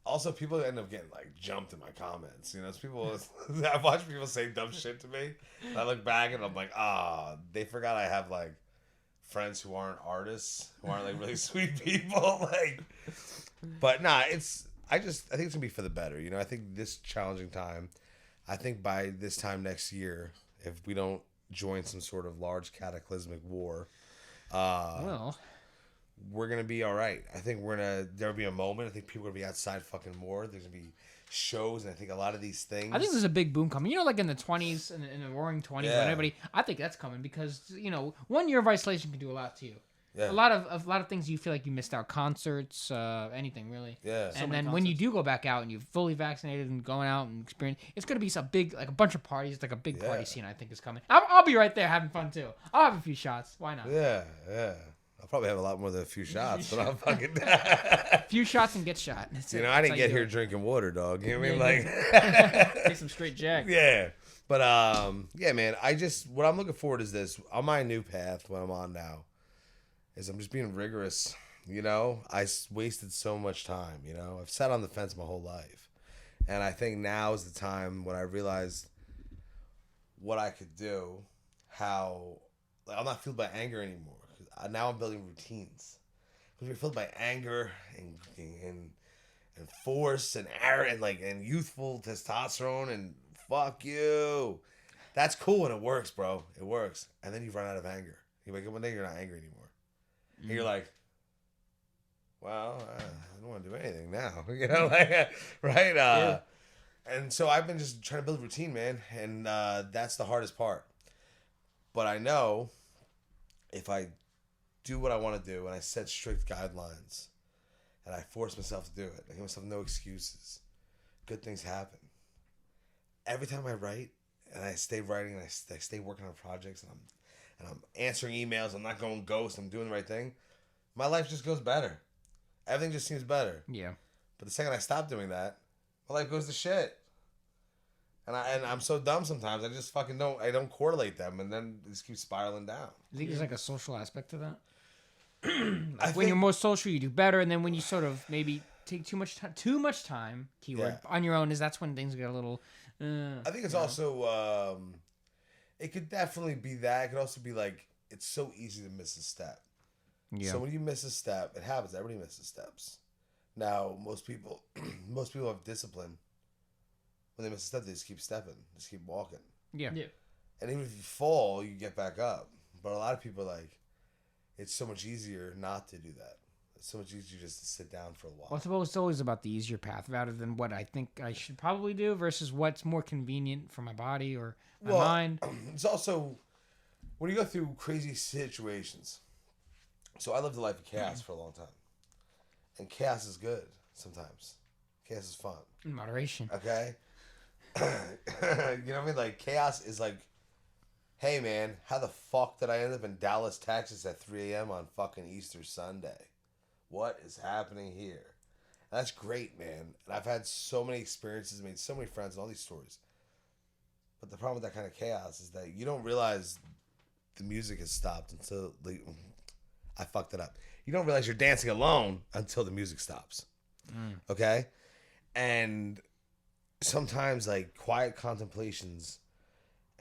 also people end up getting, like, jumped in my comments. You know, it's people, I've watched people say dumb shit to me. And I look back and I'm like, they forgot I have, like, friends who aren't artists, who aren't, like, really sweet people. Like, but nah, I think it's going to be for the better. You know, I think this challenging time, I think by this time next year, if we don't join some sort of large cataclysmic war, we're going to be all right. I think there'll be a moment. I think people are going to be outside fucking more. There's going to be shows, and I think a lot of these things. I think there's a big boom coming. You know, like in the 20s, in the roaring 20s, when everybody, I think that's coming because, you know, 1 year of isolation can do a lot to you. Yeah. A lot of things you feel like you missed out. Concerts, anything really. Yeah. And then when you do go back out and you're fully vaccinated and going out and experience, it's going to be some big, like a bunch of parties, like a big party scene I think is coming. I'll be right there having fun too. I'll have a few shots. Why not? Yeah. I'll probably have a lot more than a few shots, but I'm fucking few shots and get shot. That's you know, I didn't get here drinking water, dog. You know what I mean? Like, take some straight Jack. Yeah. But yeah, man. What I'm looking forward is this. On my new path, what I'm on now, is I'm just being rigorous. You know, I wasted so much time. You know, I've sat on the fence my whole life, and I think now is the time when I realized what I could do. How I'm not fueled by anger anymore. Now I'm building routines. Because you're filled by anger and force and youthful testosterone and fuck you. That's cool and it works, bro. It works. And then you run out of anger. You wake up one day, you're not angry anymore. And you're like, well, I don't want to do anything now. You know, like, right? Yeah. And so I've been just trying to build a routine, man. And that's the hardest part. But I know if I do what I want to do and I set strict guidelines and I force myself to do it, I give myself no excuses, good things happen. Every time I write and I stay writing and I stay working on projects and I'm answering emails, I'm not going ghost, I'm doing the right thing, my life just goes better. Everything just seems better. Yeah. But the second I stop doing that, my life goes to shit. And I'm so dumb sometimes. I just fucking don't correlate them, and then it just keeps spiraling down. I think there's like a social aspect to that. When When you're more social, you do better, and then when you sort of maybe take too much time, keyword, on your own, that's when things get a little. I think it's also it could definitely be that. It could also be like it's so easy to miss a step. Yeah. So when you miss a step, it happens. Everybody misses steps. Now most people have discipline. When they miss a step, they just keep stepping, just keep walking. Yeah. And even if you fall, you get back up. But a lot of people it's so much easier not to do that. It's so much easier just to sit down for a while. Well, I suppose it's always about the easier path rather than what I think I should probably do versus what's more convenient for my body or my mind. It's also when you go through crazy situations. So I lived a life of chaos for a long time. And chaos is good sometimes. Chaos is fun. In moderation. Okay? You know what I mean? Like, chaos is like, hey, man, how the fuck did I end up in Dallas, Texas at 3 a.m. on fucking Easter Sunday? What is happening here? And that's great, man. And I've had so many experiences, made so many friends, and all these stories. But the problem with that kind of chaos is that you don't realize the music has stopped until I fucked it up. You don't realize you're dancing alone until the music stops. Okay? And sometimes like quiet contemplations,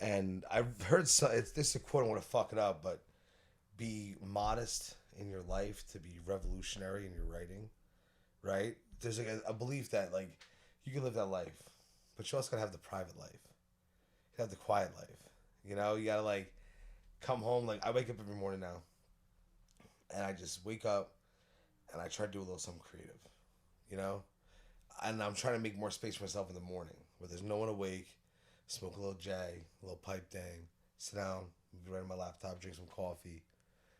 and I've heard this is a quote, I want to fuck it up, but be modest in your life to be revolutionary in your writing, right? There's like a belief that like you can live that life, but you also gotta have the private life. You gotta have the quiet life. You know, you gotta like come home. Like I wake up every morning now and I just wake up and I try to do a little something creative, you know? And I'm trying to make more space for myself in the morning where there's no one awake, smoke a little J, a little pipe thing, sit down, be right on my laptop, drink some coffee,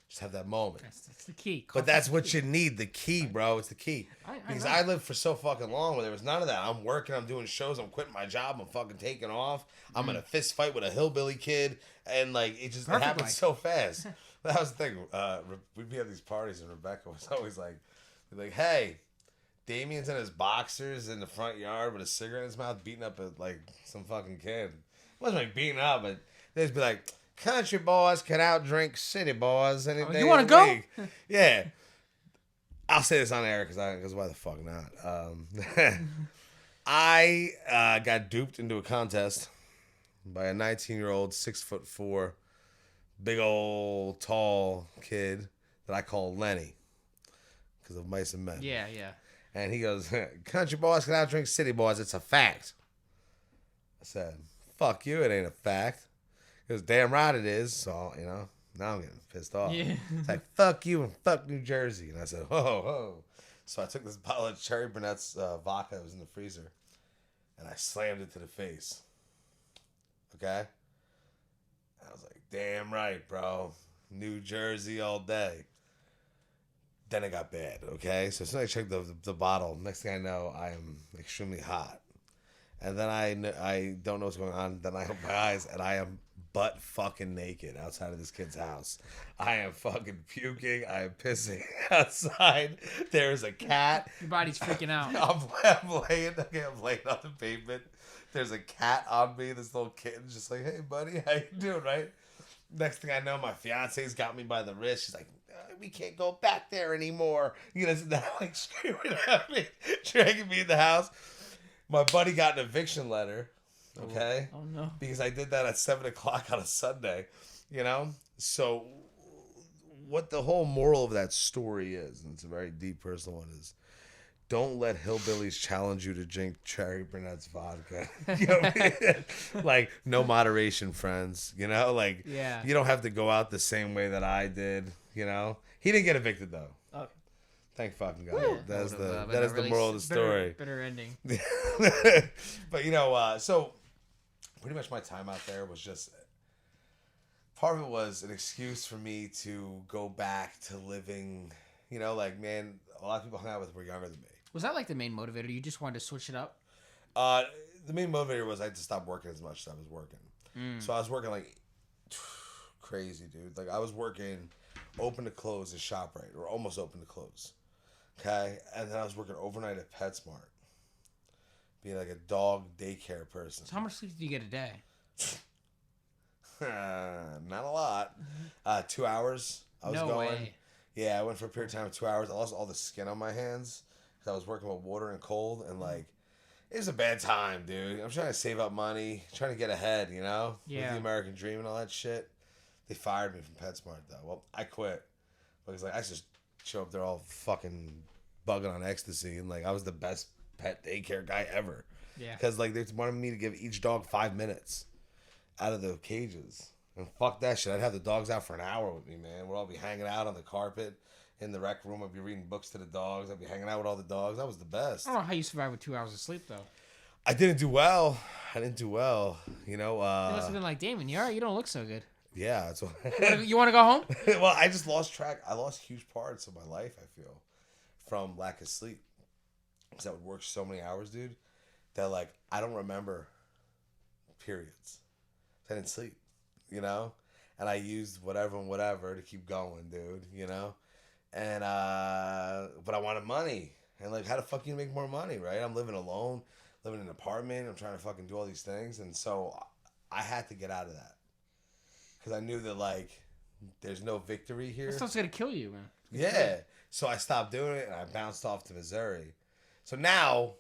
just have that moment. That's the key. But that's what you need, the key, bro. It's the key. Because know. I lived for so fucking long where there was none of that. I'm working, I'm doing shows, I'm quitting my job, I'm fucking taking off. I'm in a fist fight with a hillbilly kid, and like it happened so fast. That was the thing. We'd be at these parties, and Rebecca was always like, hey, Damian's in his boxers in the front yard with a cigarette in his mouth, beating up like some fucking kid. It wasn't like beating up, but they'd just be like, country boys can outdrink city boys any day. You want to go? Yeah. I'll say this on air because why the fuck not? I got duped into a contest by a 19-year-old, 6'4", big old tall kid that I call Lenny because of Mice and Men. Yeah. And he goes, country boys can outdrink city boys. It's a fact. I said, fuck you. It ain't a fact. He goes, damn right it is. So, you know, now I'm getting pissed off. Yeah. It's like, fuck you and fuck New Jersey. And I said, ho. So I took this bottle of Cherry Burnett's vodka that was in the freezer, and I slammed it to the face. Okay? I was like, damn right, bro. New Jersey all day. Then it got bad, okay? So as soon as I checked the bottle, next thing I know, I am extremely hot. And then I don't know what's going on. Then I open my eyes, and I am butt fucking naked outside of this kid's house. I am fucking puking. I am pissing outside. There's a cat. Your body's freaking out. I'm laying on the pavement. There's a cat on me. This little kitten's just like, hey, buddy, how you doing, right? Next thing I know, my fiance's got me by the wrist. She's like, we can't go back there anymore. You know, now like screaming at me, dragging me in the house. My buddy got an eviction letter, okay? Oh no. Because I did that at 7:00 on a Sunday, you know? So what the whole moral of that story is, and it's a very deep personal one, is don't let hillbillies challenge you to drink Cherry Burnett's vodka. You know what I mean? Like, no moderation, friends. You know, like, Yeah. you don't have to go out the same way that I did. You know, he didn't get evicted though. Okay. Thank fucking God. Woo. That is Would've, that is been a the moral of the story. Bitter ending. But you know, so pretty much my time out there was just, part of it was an excuse for me to go back to living. You know, like, man, a lot of people hung out with were younger than me. Was that like the main motivator? You just wanted to switch it up? The main motivator was I had to stop working as much as I was working. So I was working like crazy, dude. Like, I was working open to close at ShopRite, or almost open to close. Okay, and then I was working overnight at PetSmart, being like a dog daycare person. So how much sleep do you get a day? Not a lot. 2 hours. I was No going. way. Yeah, I went for a period of time of 2 hours. I lost all the skin on my hands because I was working with water and cold, and like, it was a bad time, dude. I'm trying to save up money, trying to get ahead, you know, Yeah. with the American dream and all that shit. They fired me from PetSmart though. Well, I quit because like I just show up there all fucking bugging on ecstasy, and like I was the best pet daycare guy ever. Yeah. Because like they wanted me to give each dog 5 minutes out of the cages. And fuck that shit. I'd have the dogs out for an hour with me, man. We'd all be hanging out on the carpet in the rec room. I'd be reading books to the dogs. I'd be hanging out with all the dogs. That was the best. I don't know how you survive with 2 hours of sleep though. I didn't do well. You know, You must have been like, Damon, you alright? You don't look so good. yeah, that's what You want to go home? well, I just lost track. I lost huge parts of my life, I feel, from lack of sleep. Because I would work so many hours, dude, that like I don't remember periods. I didn't sleep, you know? And I used whatever and whatever to keep going, dude, you know? And but I wanted money. And like, how the fuck you make more money, right? I'm living alone, living in an apartment, I'm trying to fucking do all these things, and so I had to get out of that. Because I knew that like there's no victory here. That stuff's gonna kill you, man. Yeah. So I stopped doing it and I bounced off to Missouri. So now,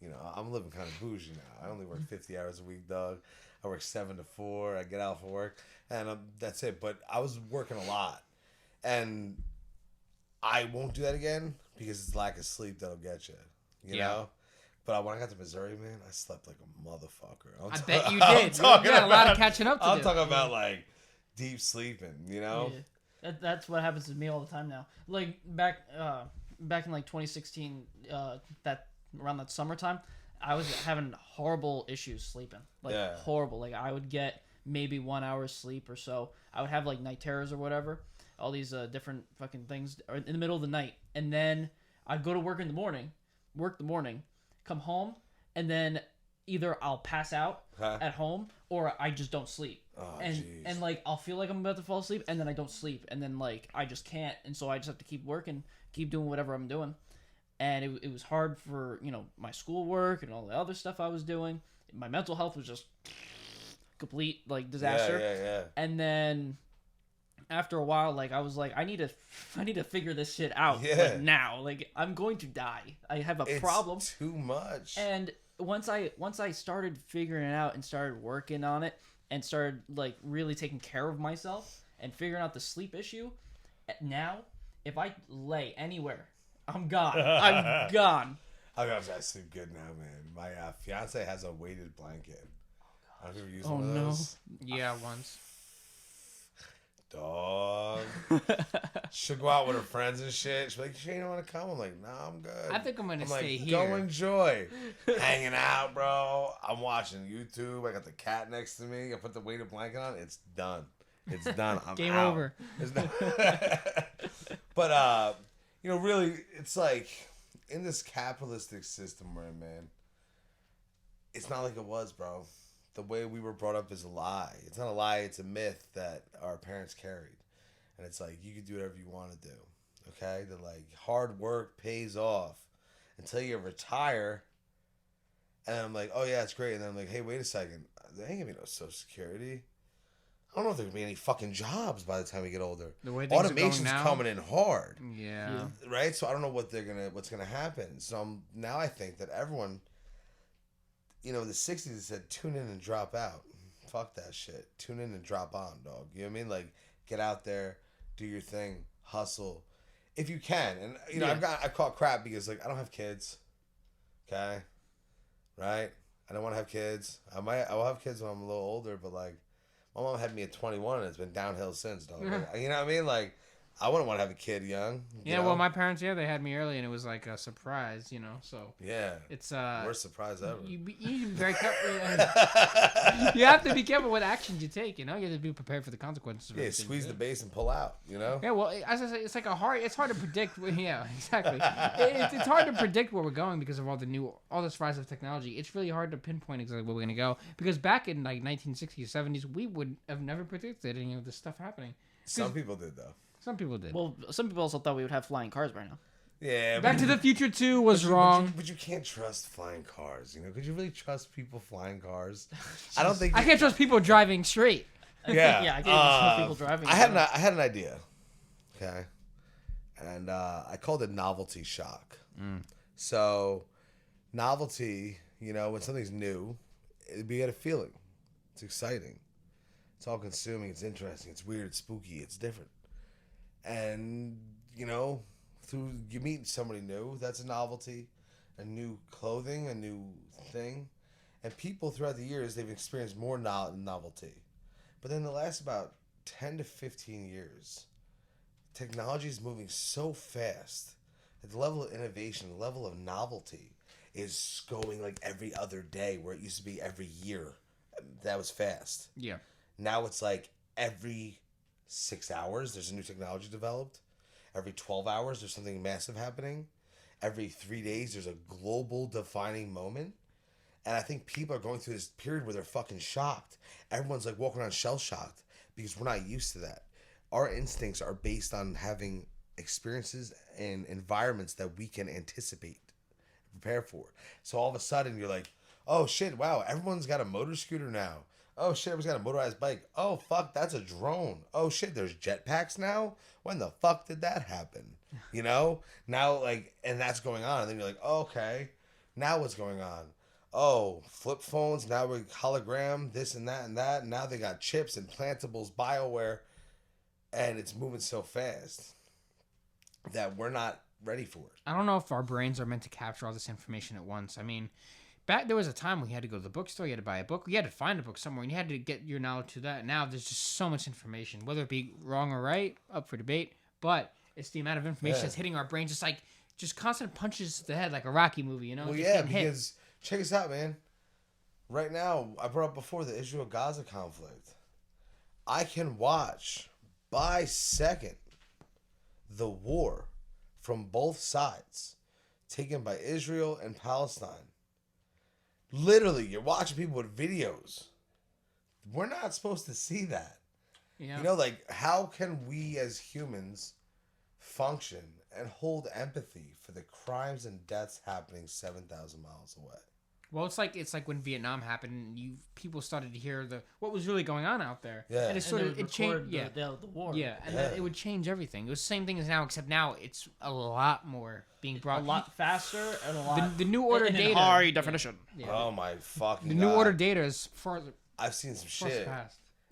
you know, I'm living kind of bougie now. I only work 50 hours a week, dog. I work 7 to 4. I get out for work, and that's it. But I was working a lot, and I won't do that again because it's lack of sleep that'll get you. You know. But when I got to Missouri, man, I slept like a motherfucker. I bet you did. You got a lot of catching up to do. I'm talking about like deep sleeping. You know. Yeah. That's what happens to me all the time now. Like back in like 2016, that around that summertime, I was having horrible issues sleeping. Like horrible. Like I would get maybe 1 hour sleep or so. I would have like night terrors or whatever. All these different fucking things in the middle of the night, and then I'd go to work in the morning, come home, and then either I'll pass out at home or I just don't sleep. Oh, and like I'll feel like I'm about to fall asleep, and then I don't sleep, and then like I just can't, and so I just have to keep working, keep doing whatever I'm doing. And it was hard for, you know, my schoolwork and all the other stuff I was doing. My mental health was just complete like disaster. Yeah. And then after a while, like I was like, I need to figure this shit out like, now. Like I'm going to die. I have a problem. It's too much. And once I started figuring it out and started working on it and started like really taking care of myself and figuring out the sleep issue, now if I lay anywhere, I'm gone. I'm gone. I sleep good now, man. My fiance has a weighted blanket. I don't ever use Oh, one of no. those. Yeah, once. Dog. She'll go out with her friends and shit. She'll be like, "You don't want to come?" I'm like, "No, I'm good." I think I'm gonna like, stay Go here. enjoy. Hanging out, bro. I'm watching YouTube. I got the cat next to me. I put the weighted blanket on. It's done. It's done. I'm Game out. over. It's done. But you know, really, it's like in this capitalistic system we're in, man. It's not like it was, bro. The way we were brought up is a lie. It's not a lie. It's a myth that our parents carried. And it's like, you can do whatever you want to do. Okay? That like hard work pays off until you retire. And I'm like, oh yeah, it's great. And then I'm like, hey, wait a second. There ain't gonna be no Social Security. I don't know if there's gonna be any fucking jobs by the time we get older. The way things Automation's are going now, coming in hard. Yeah. Right? So I don't know what's gonna happen. So now I think that everyone, you know, in the 60s it said tune in and drop out. Fuck that shit. Tune in and drop on, dog. You know what I mean? Like, get out there, do your thing, hustle. if you can, and you know, I caught crap because like I don't have kids. Okay, right? I don't want to have kids. I will have kids when I'm a little older, but like my mom had me at 21 and it's been downhill since, dog. Like, you know what I mean? Like I wouldn't want to have a kid young. Yeah, well, my parents, they had me early, and it was like a surprise, so. Yeah. It's worst surprise ever. You be very careful. You have to be careful what actions you take. You have to be prepared for the consequences. Yeah, squeeze the base and pull out. Yeah, well, as I say, it's like it's hard to predict. Yeah, exactly. It's hard to predict where we're going because of all this rise of technology. It's really hard to pinpoint exactly where we're gonna go because back in like 1960s, 70s, we would have never predicted any of this stuff happening. Some people did though. Some people did. Well, some people also thought we would have flying cars by now. Yeah. Back to the Future 2 was wrong. But you can't trust flying cars. Could you really trust people flying cars? I don't think. I can't trust people driving straight. Yeah. Yeah, I can't even trust people driving. I had an idea. Okay. And I called it novelty shock. So, novelty, when something's new, you get a feeling. It's exciting. It's all consuming. It's interesting. It's weird. It's spooky. It's different. And, through you meet somebody new, that's a novelty, a new clothing, a new thing. And people throughout the years, they've experienced more novelty. But then the last about 10 to 15 years, technology is moving so fast that the level of innovation, the level of novelty is going like every other day, where it used to be every year. That was fast. Yeah. Now it's like every 6 hours, there's a new technology developed. Every 12 hours, there's something massive happening. Every 3 days, there's a global defining moment. And I think people are going through this period where they're fucking shocked. Everyone's like walking around shell-shocked because we're not used to that. Our instincts are based on having experiences and environments that we can anticipate, prepare for. So all of a sudden, you're like, oh shit, wow, everyone's got a motor scooter now. Oh shit, everyone's got a motorized bike. Oh fuck, that's a drone. Oh shit, there's jetpacks now? When the fuck did that happen? Now and that's going on. And then you're like, oh, okay, now what's going on? Oh, flip phones, now we're hologram, this and that and that. And now they got chips, implantables, BioWare. And it's moving so fast that we're not ready for it. I don't know if our brains are meant to capture all this information at once. I mean, there was a time when you had to go to the bookstore, you had to buy a book, you had to find a book somewhere, and you had to get your knowledge to that. Now there's just so much information, whether it be wrong or right, up for debate, but it's the amount of information that's hitting our brains, just constant punches to the head like a Rocky movie, Well, yeah, because check this out, man. Right now, I brought up before the Israel-Gaza conflict. I can watch by second the war from both sides taken by Israel and Palestine. Literally, you're watching people with videos. We're not supposed to see that. Yeah. How can we as humans function and hold empathy for the crimes and deaths happening 7,000 miles away? Well, it's like when Vietnam happened, and people started to hear what was really going on out there. Yeah, and it changed. The war. Yeah, and then it would change everything. It was the same thing as now, except now it's a lot more being brought. A lot faster and a lot. The new order data. High definition. Yeah. Oh my fucking God. The new order data is farther. I've seen some shit.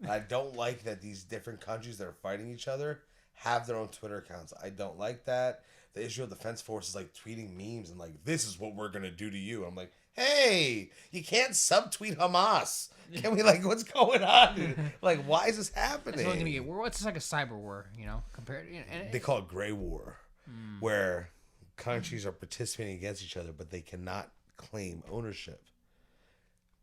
I don't like that these different countries that are fighting each other have their own Twitter accounts. I don't like that. The Israel Defense Force is tweeting memes and this is what we're gonna do to you. I'm like, hey, you can't subtweet Hamas. Can we what's going on, dude? Why is this happening? It's only gonna get war. It's like a cyber war, compared. They call it gray war, where countries are participating against each other, but they cannot claim ownership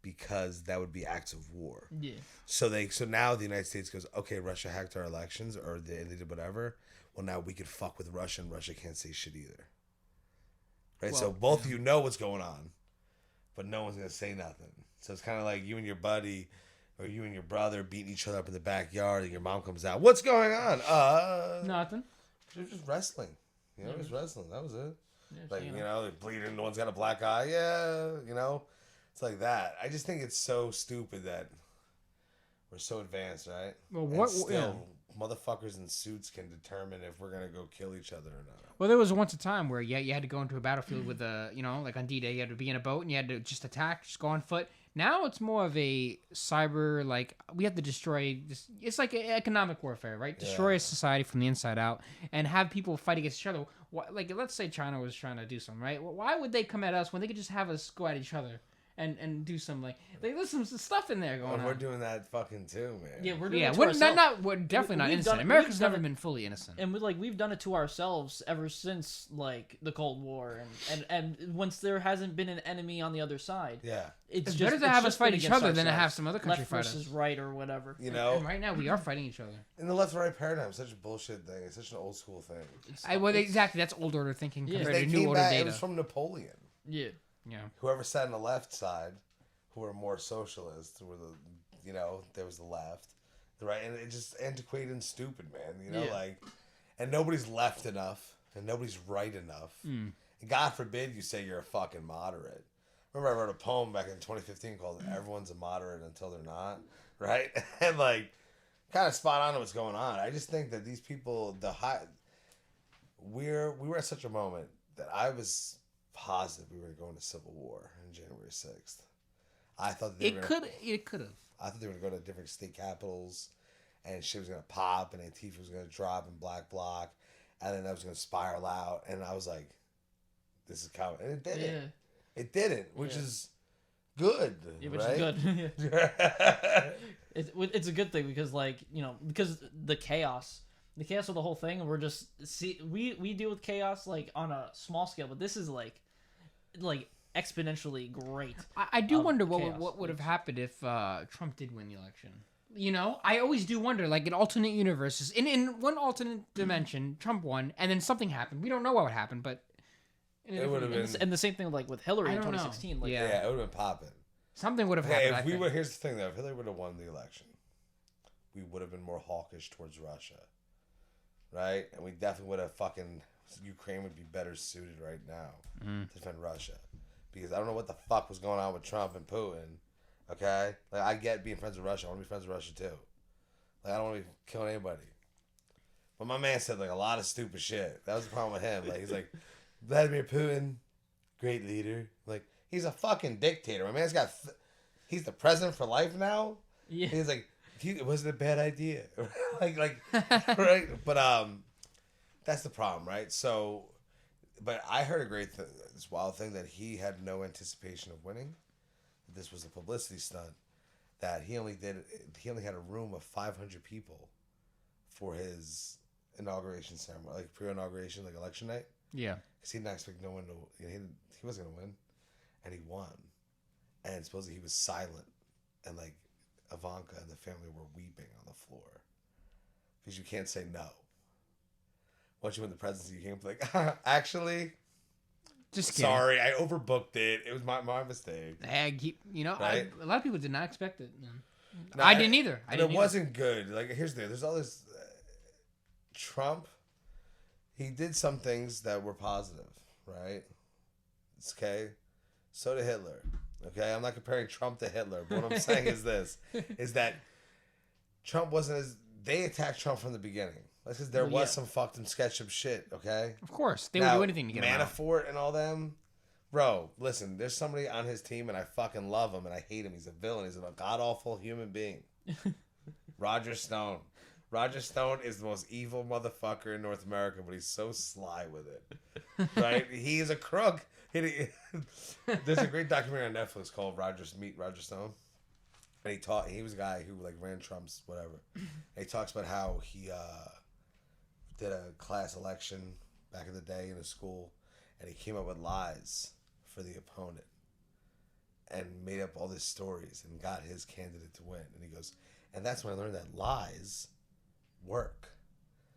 because that would be acts of war. Yeah. So now the United States goes, okay, Russia hacked our elections, or they did whatever. Well, now we could fuck with Russia, and Russia can't say shit either. Right? Well, so both of you know what's going on, but no one's going to say nothing. So it's kind of like you and your buddy or you and your brother beating each other up in the backyard, and your mom comes out. What's going on? Nothing. They're just wrestling. Just wrestling. That was it. They're bleeding. No one's got a black eye. Yeah, It's like that. I just think it's so stupid that we're so advanced, right? Well, what? Motherfuckers in suits can determine if we're gonna go kill each other or not. Well, there was once a time where you had to go into a battlefield with like on D-Day, you had to be in a boat and you had to just attack, just go on foot. Now it's more of a cyber, like, we have to destroy this. It's like economic warfare, right? Destroy a society from the inside out and have people fight against each other. Like, let's say China was trying to do something, right? Why would they come at us when they could just have us go at each other? And do some there's some stuff in there going on. We're doing that fucking too, man. Yeah, we're doing it to we're ourselves. we're definitely not We've innocent. done- America's we've done never it- been fully innocent. And we've done it to ourselves ever since like the Cold War, and once there hasn't been an enemy on the other side. Yeah. It's better to have us fight each other than to have some other country left fight us. versus right or whatever. You know, And right now we are fighting each other. in the left-right paradigm, such a bullshit thing. It's such an old school thing. Exactly, that's old order thinking Yeah. compared They to came new order back. It data. was from Napoleon. Yeah. Yeah. Whoever sat on the left side, who were more socialist, were there was the left, the right, and it just antiquated and stupid, man. Yeah. And nobody's left enough, and nobody's right enough. And God forbid you say you're a fucking moderate. Remember, I wrote a poem back in 2015 called "Everyone's a Moderate Until They're Not," right? And kind of spot on to what's going on. I just think that these people, we were at such a moment that I was positive we were going to civil war on January 6th. I thought It could have. I thought they were going to go to different state capitals, and shit was going to pop, and Antifa was going to drop, and Black Bloc, and then that was going to spiral out, and I was like, "This is coming," and it didn't. Yeah. It didn't, which is good, Which right? is good. It's a good thing because because the chaos of the whole thing, we're just we deal with chaos like on a small scale, but this is like exponentially great. I do wonder chaos. what would have happened if Trump did win the election. I always do wonder, like in alternate universes, in one alternate dimension, Trump won, and then something happened. We don't know what would happen, but It would have been. And the same thing like with Hillary I in don't know. 2016. Like, Yeah. Yeah, it would have been popping. something would have Okay, happened. if we I think. would, here's the thing though: if Hillary would have won the election, we would have been more hawkish towards Russia, right? And we definitely would have Ukraine would be better suited right now to defend Russia, because I don't know what the fuck was going on with Trump and Putin. Okay, I get being friends with Russia. I want to be friends with Russia too. I don't want to be killing anybody. But my man said a lot of stupid shit. That was the problem with him. He's like, Vladimir Putin, great leader. He's a fucking dictator. My man's got, he's the president for life now. Yeah. He's like, it wasn't a bad idea. Right? But that's the problem, right? So, but I heard this wild thing that he had no anticipation of winning. This was a publicity stunt. That he only had a room of 500 people for his inauguration ceremony, pre-inauguration, election night. Yeah. Because he didn't expect no one to. He wasn't gonna win, and he won. And supposedly he was silent, and Ivanka and the family were weeping on the floor because you can't say no. Once you win the presidency, you can't be like, actually, Just kidding. sorry, I overbooked it. It was my mistake. Right? A lot of people did not expect it. No, I didn't either. It wasn't good. Here's the thing. There's all this. Trump, he did some things that were positive, right? It's okay. So did Hitler. Okay, I'm not comparing Trump to Hitler, but what I'm saying is this: is that Trump wasn't as they attacked Trump from the beginning. That's because there was some fucked and sketched up shit. Okay. Of course, they would do anything to get him out. Manafort and all them. Bro, listen, there's somebody on his team, and I fucking love him, and I hate him. He's a villain. He's a god-awful human being. Roger Stone. Roger Stone is the most evil motherfucker in North America, but he's so sly with it. Right? He is a crook. There's a great documentary on Netflix called Meet Roger Stone. And he was a guy who ran Trump's whatever. And he talks about how he did a class election back in the day in a school, and he came up with lies for the opponent and made up all these stories and got his candidate to win. And he goes, and that's when I learned that lies work.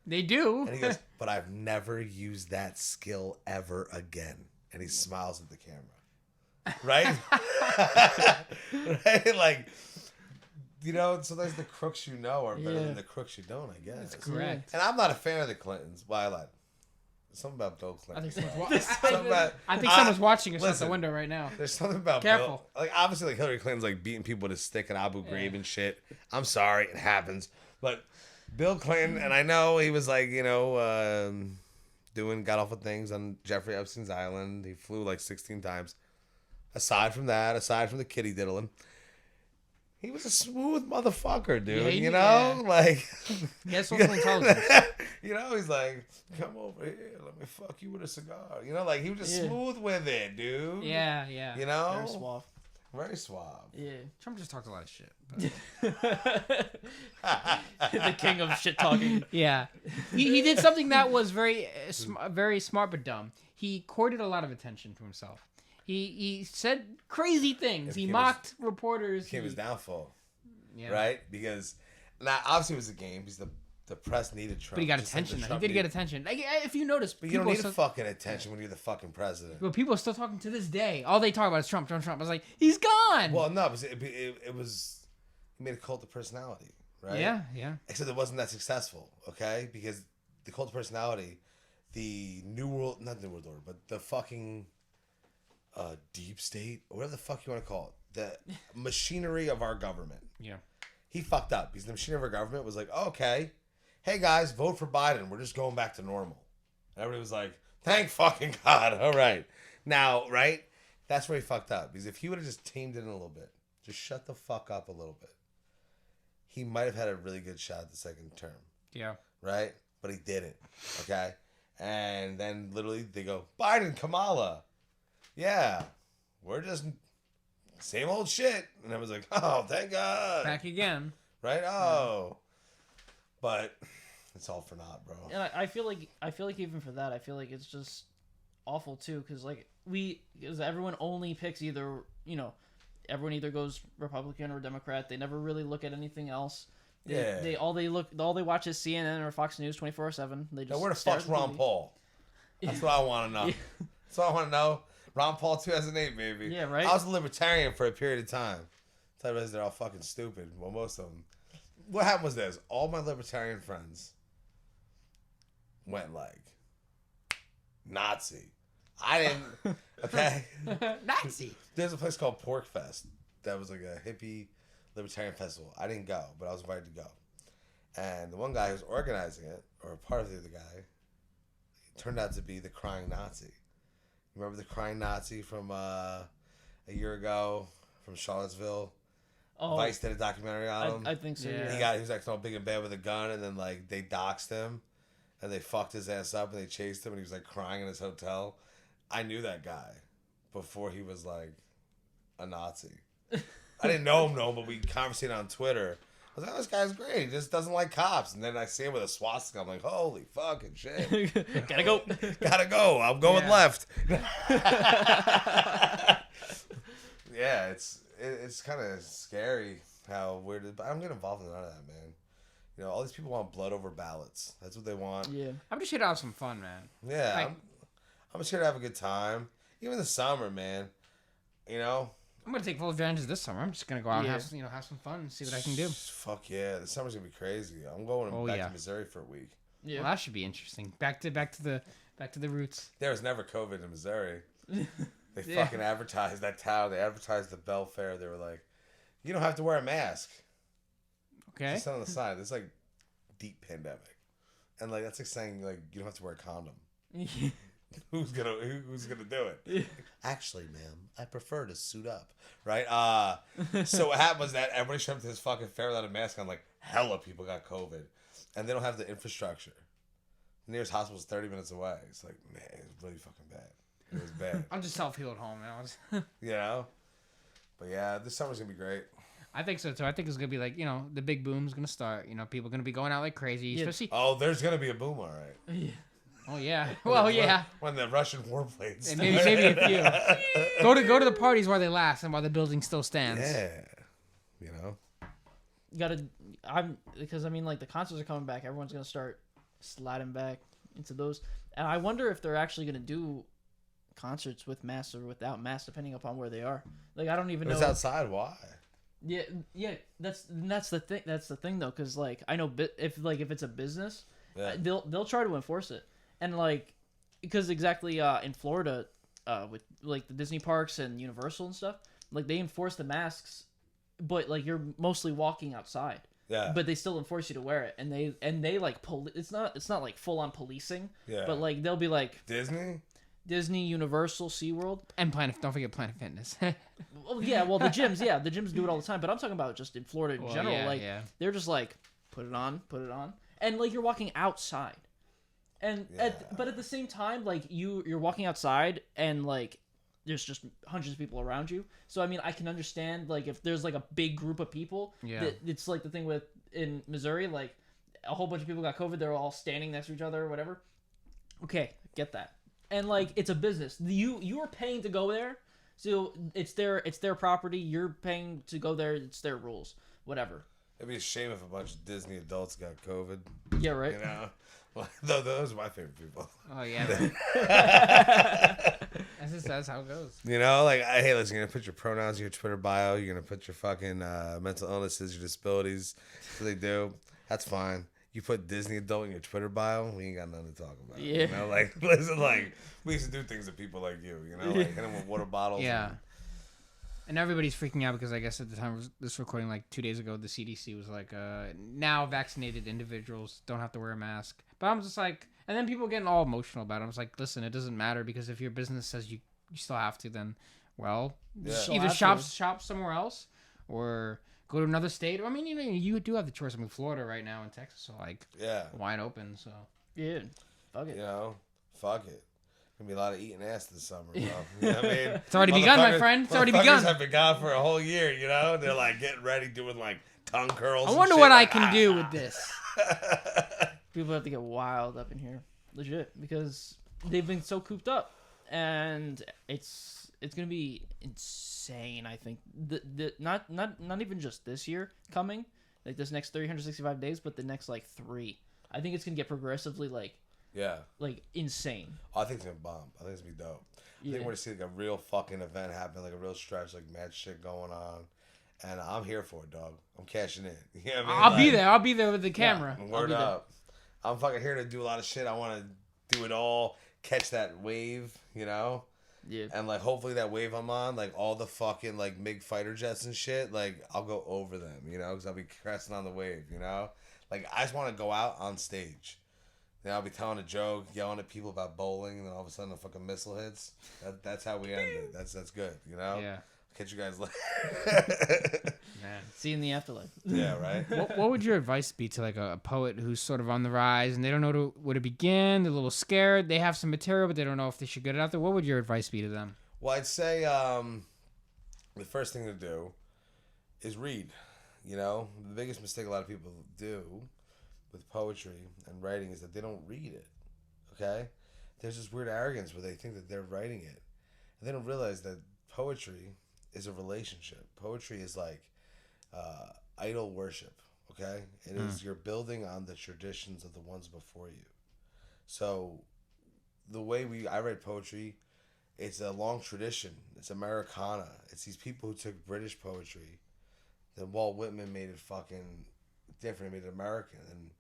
They do. And he goes, but I've never used that skill ever again. And he smiles at the camera. Right? Right? Sometimes the crooks are better than the crooks you don't, I guess. That's correct. And I'm not a fan of the Clintons. Why I lied. Something about Bill Clinton. I think someone's watching us out listen, the window right now. There's something about Careful. Bill. Obviously, Hillary Clinton's beating people with a stick in Abu Ghraib and shit. I'm sorry, it happens. But Bill Clinton, and I know he was doing god-awful things on Jeffrey Epstein's island. He flew 16 times. Aside from the kitty diddling, He was a smooth motherfucker, dude. Yeah, you know, like he has social intelligence. you know, he's like, come over here, let me fuck you with a cigar. You know, like he was just smooth with it, dude. Yeah, yeah. You know, Very suave. Very suave. Yeah. Trump just talked a lot of shit. The king of shit talking. Yeah. He did something that was very very smart but dumb. He courted a lot of attention to himself. He said crazy things. He mocked reporters. Became his downfall. Yeah. Right? Because now obviously it was a game because the press needed Trump. But he got just like attention. Trump He did get attention. Like, if you notice, But you don't need fucking attention when you're the fucking president. But people are still talking to this day. All they talk about is Trump, Trump, Trump. I was like, he's gone. Well, no, it was he made a cult of personality, right? Yeah, yeah. Except it wasn't that successful, okay? Because the cult of personality, the New World, not New World Order, but the fucking deep state, or whatever the fuck you want to call it, the machinery of our government. Yeah. He fucked up because the machinery of our government was like, oh, okay, hey guys, vote for Biden. We're just going back to normal. And everybody was like, thank fucking God. All right. Now, right? That's where he fucked up. Because if he would have just tamed it in a little bit, just shut the fuck up a little bit, he might have had a really good shot at the second term. Yeah. Right? But he didn't. Okay? And then literally they go, Biden, Kamala. Yeah. We're just same old shit. And I was like, oh, thank God. Back again. Right? Oh. But it's all for naught, bro. And I feel like even for that, I feel like it's just awful too, because because everyone only picks either, everyone either goes Republican or Democrat. They never really look at anything else. They all they watch is CNN or Fox News 24/7. They just now, where the fuck's Ron Paul? That's what I want to know. Yeah. That's what I want to know. Ron Paul 2008, baby. Yeah, right? I was a libertarian for a period of time. Tell you they're all fucking stupid. Well, most of them. What happened was this. All my libertarian friends went like Nazi. I didn't. Okay. Nazi. There's a place called Pork Fest that was like a hippie libertarian festival. I didn't go, but I was invited to go. And the one guy who was organizing it, or part of the other guy, turned out to be the crying Nazi. Remember the crying Nazi from a year ago from Charlottesville? Oh, Vice did a documentary on him. I think so. Yeah. Yeah. He was like all big and bad with a gun, and then like they doxed him, and they fucked his ass up, and they chased him, and he was like crying in his hotel. I knew that guy before he was like a Nazi. I didn't know him, but we conversated on Twitter. I was like, oh, this guy's great. He just doesn't like cops. And then I see him with a swastika. I'm like, holy fucking shit. Gotta go. Gotta go. I'm going left. Yeah, it's kind of scary how weird it is. But I don't get involved in none of that, man. All these people want blood over ballots. That's what they want. Yeah. I'm just here to have some fun, man. Yeah. Like, I'm just here to have a good time. Even the summer, man. I'm gonna take full advantage this summer. I'm just gonna go out Yeah. and have some fun and see what I can do. Fuck yeah. The summer's going to be crazy. I'm going back to Missouri for a week. Yeah. Well, that should be interesting. Back to the roots. There was never COVID in Missouri. They Yeah. fucking advertised that town. They advertised the Bell Fair. They were like, you don't have to wear a mask. Okay. Just on the side. It's like deep pandemic. And like that's like saying like you don't have to wear a condom. Who's gonna do it? Actually, ma'am, I prefer to suit up. Right? So what happened was that everybody showed up to this fucking fair without a mask on. Like hella people got COVID. And they don't have the infrastructure. The nearest hospital is 30 minutes away. It's like, man, it's really fucking bad. It was bad. I'll just self-heal at home, man. But yeah, this summer's gonna be great. I think so too. I think it's gonna be like the big boom's gonna start. People are gonna be going out like crazy, Yeah. especially. Oh, there's gonna be a boom, all right. Yeah. Oh yeah. Well, yeah. When the Russian warplanes. And maybe a few. Go to the parties while they last and while the building still stands. Yeah. Because the concerts are coming back. Everyone's gonna start sliding back into those, and I wonder if they're actually gonna do concerts with masks or without masks, depending upon where they are. Like I don't even know. It's outside. Why? Yeah. That's the thing. That's the thing though, because I know if it's a business, they'll try to enforce it, and because exactly in Florida, with the Disney parks and Universal and stuff, they enforce the masks, but you're mostly walking outside. Yeah. But they still enforce you to wear it, and they it's not like full on policing. Yeah. But they'll be like Disney. Disney, Universal, SeaWorld. And don't forget Planet Fitness. Well, the gyms do it all the time. But I'm talking about just in Florida in general. They're just like, put it on. And like you're walking outside. And but at the same time, like you're walking outside and like there's just hundreds of people around you. So I mean, I can understand like if there's like a big group of people. Yeah. It's like the thing in Missouri, like a whole bunch of people got COVID. They're all standing next to each other or whatever. Okay, get that. And like it's a business. You are paying to go there, so it's their property. You're paying to go there. It's their rules. Whatever. It'd be a shame if a bunch of Disney adults got COVID. Yeah, right. You know, those are my favorite people. Oh yeah. That's how it goes. You know, like hey, listen, you're gonna put your pronouns in your Twitter bio. You're gonna put your fucking mental illnesses, your disabilities. So they do. That's fine. You put Disney adult in your Twitter bio, we ain't got nothing to talk about. Yeah. You know, like, listen, like, we used to do things to people like you, you know, like, hit them with water bottles. Yeah. And everybody's freaking out because I guess at the time of this recording, like 2 days ago, the CDC was like, now vaccinated individuals don't have to wear a mask. But I'm just like, and then people getting all emotional about it. I was like, listen, it doesn't matter because if your business says you still have to, then, well, either shop somewhere else or go to another state. I mean, you know, you do have the choice. I mean, Florida right now and Texas are like wide open. So yeah, fuck it. You know, fuck it. Gonna be a lot of eating ass this summer, bro. You know what I mean? It's already begun, my friend. It's already begun. Have been gone for a whole year. You know, they're like getting ready, doing like tongue curls. I wonder what I can do with this. People have to get wild up in here, legit, because they've been so cooped up, and it's gonna be insane. I think not even just this year coming, like this next 365 days, but the next like 3. I think it's gonna get progressively like insane. Oh, I think it's gonna bomb. I think it's gonna be dope. I think we're gonna see like a real fucking event happen, like a real stretch, like mad shit going on. And I'm here for it, dog. I'm cashing in. You know what I mean? I'll be there. I'll be there with the camera. Yeah, word up. I'm fucking here to do a lot of shit. I want to do it all, catch that wave, you know? Yeah. And, like, hopefully that wave I'm on, like, all the fucking, like, MiG fighter jets and shit, like, I'll go over them, you know? Because I'll be cresting on the wave, you know? Like, I just want to go out on stage. Then I'll be telling a joke, yelling at people about bowling, and then all of a sudden a fucking missile hits. That's how we end it. That's good, you know? Yeah. Catch you guys later. Man, see you in the afterlife. Yeah, right? What would your advice be to like a poet who's sort of on the rise and they don't know where to begin? They're a little scared. They have some material, but they don't know if they should get it out there. What would your advice be to them? Well, I'd say the first thing to do is read. You know, the biggest mistake a lot of people do with poetry and writing is that they don't read it. Okay? There's this weird arrogance where they think that they're writing it. And they don't realize that poetry is a relationship. Poetry is like idol worship, okay? It is you're building on the traditions of the ones before you. So the way I write poetry, it's a long tradition. It's Americana. It's these people who took British poetry. Then Walt Whitman made it fucking different. He made it American. And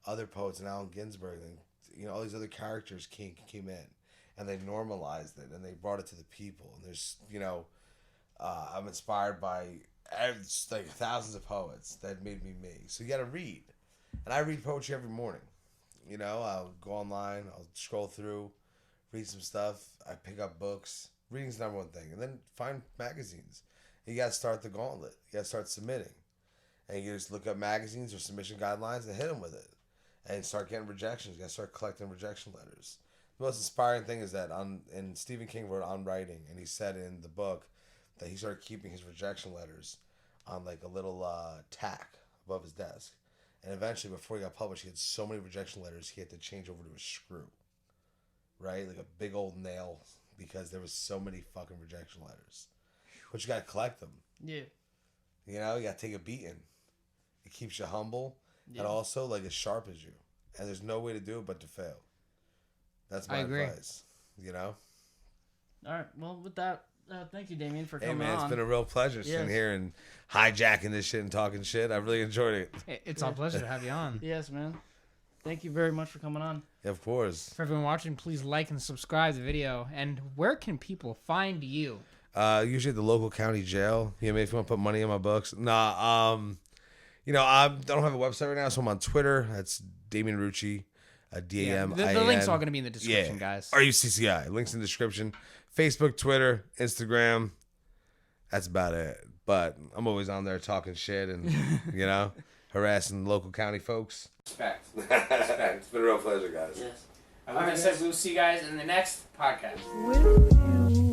other poets, and Allen Ginsberg, and you know, all these other characters came in. And they normalized it, and they brought it to the people. And there's, you know, I'm inspired by like thousands of poets that made me me. So you got to read. And I read poetry every morning. You know, I'll go online, I'll scroll through, read some stuff. I pick up books. Reading's the number one thing. And then find magazines. You got to start the gauntlet. You got to start submitting. And you just look up magazines or submission guidelines and hit them with it. And start getting rejections. You got to start collecting rejection letters. The most inspiring thing is that and Stephen King wrote on writing, and he said in the book that he started keeping his rejection letters on like a little tack above his desk. And eventually, before he got published, he had so many rejection letters he had to change over to a screw, right? Like a big old nail, because there was so many fucking rejection letters. But you got to collect them. Yeah. You know, you got to take a beating. It keeps you humble, and also like as sharp as you. And there's no way to do it but to fail. That's my advice, you know? All right. Well, with that, thank you, Damian, for coming on. Hey, man, it's been a real pleasure sitting here and hijacking this shit and talking shit. I really enjoyed it. It's our pleasure to have you on. Yes, man. Thank you very much for coming on. Yeah, of course. For everyone watching, please like and subscribe to the video. And where can people find you? Usually at the local county jail. You know, if you want to put money in my books. Nah, you know, I don't have a website right now, so I'm on Twitter. That's Damian Rucci. DAMIN. The link's all going to be in the description, guys. RUCCI. Links in the description. Facebook, Twitter, Instagram. That's about it. But I'm always on there talking shit and, harassing local county folks. Respect. It's been a real pleasure, guys. Yes. Like I said, we'll see you guys in the next podcast. With you.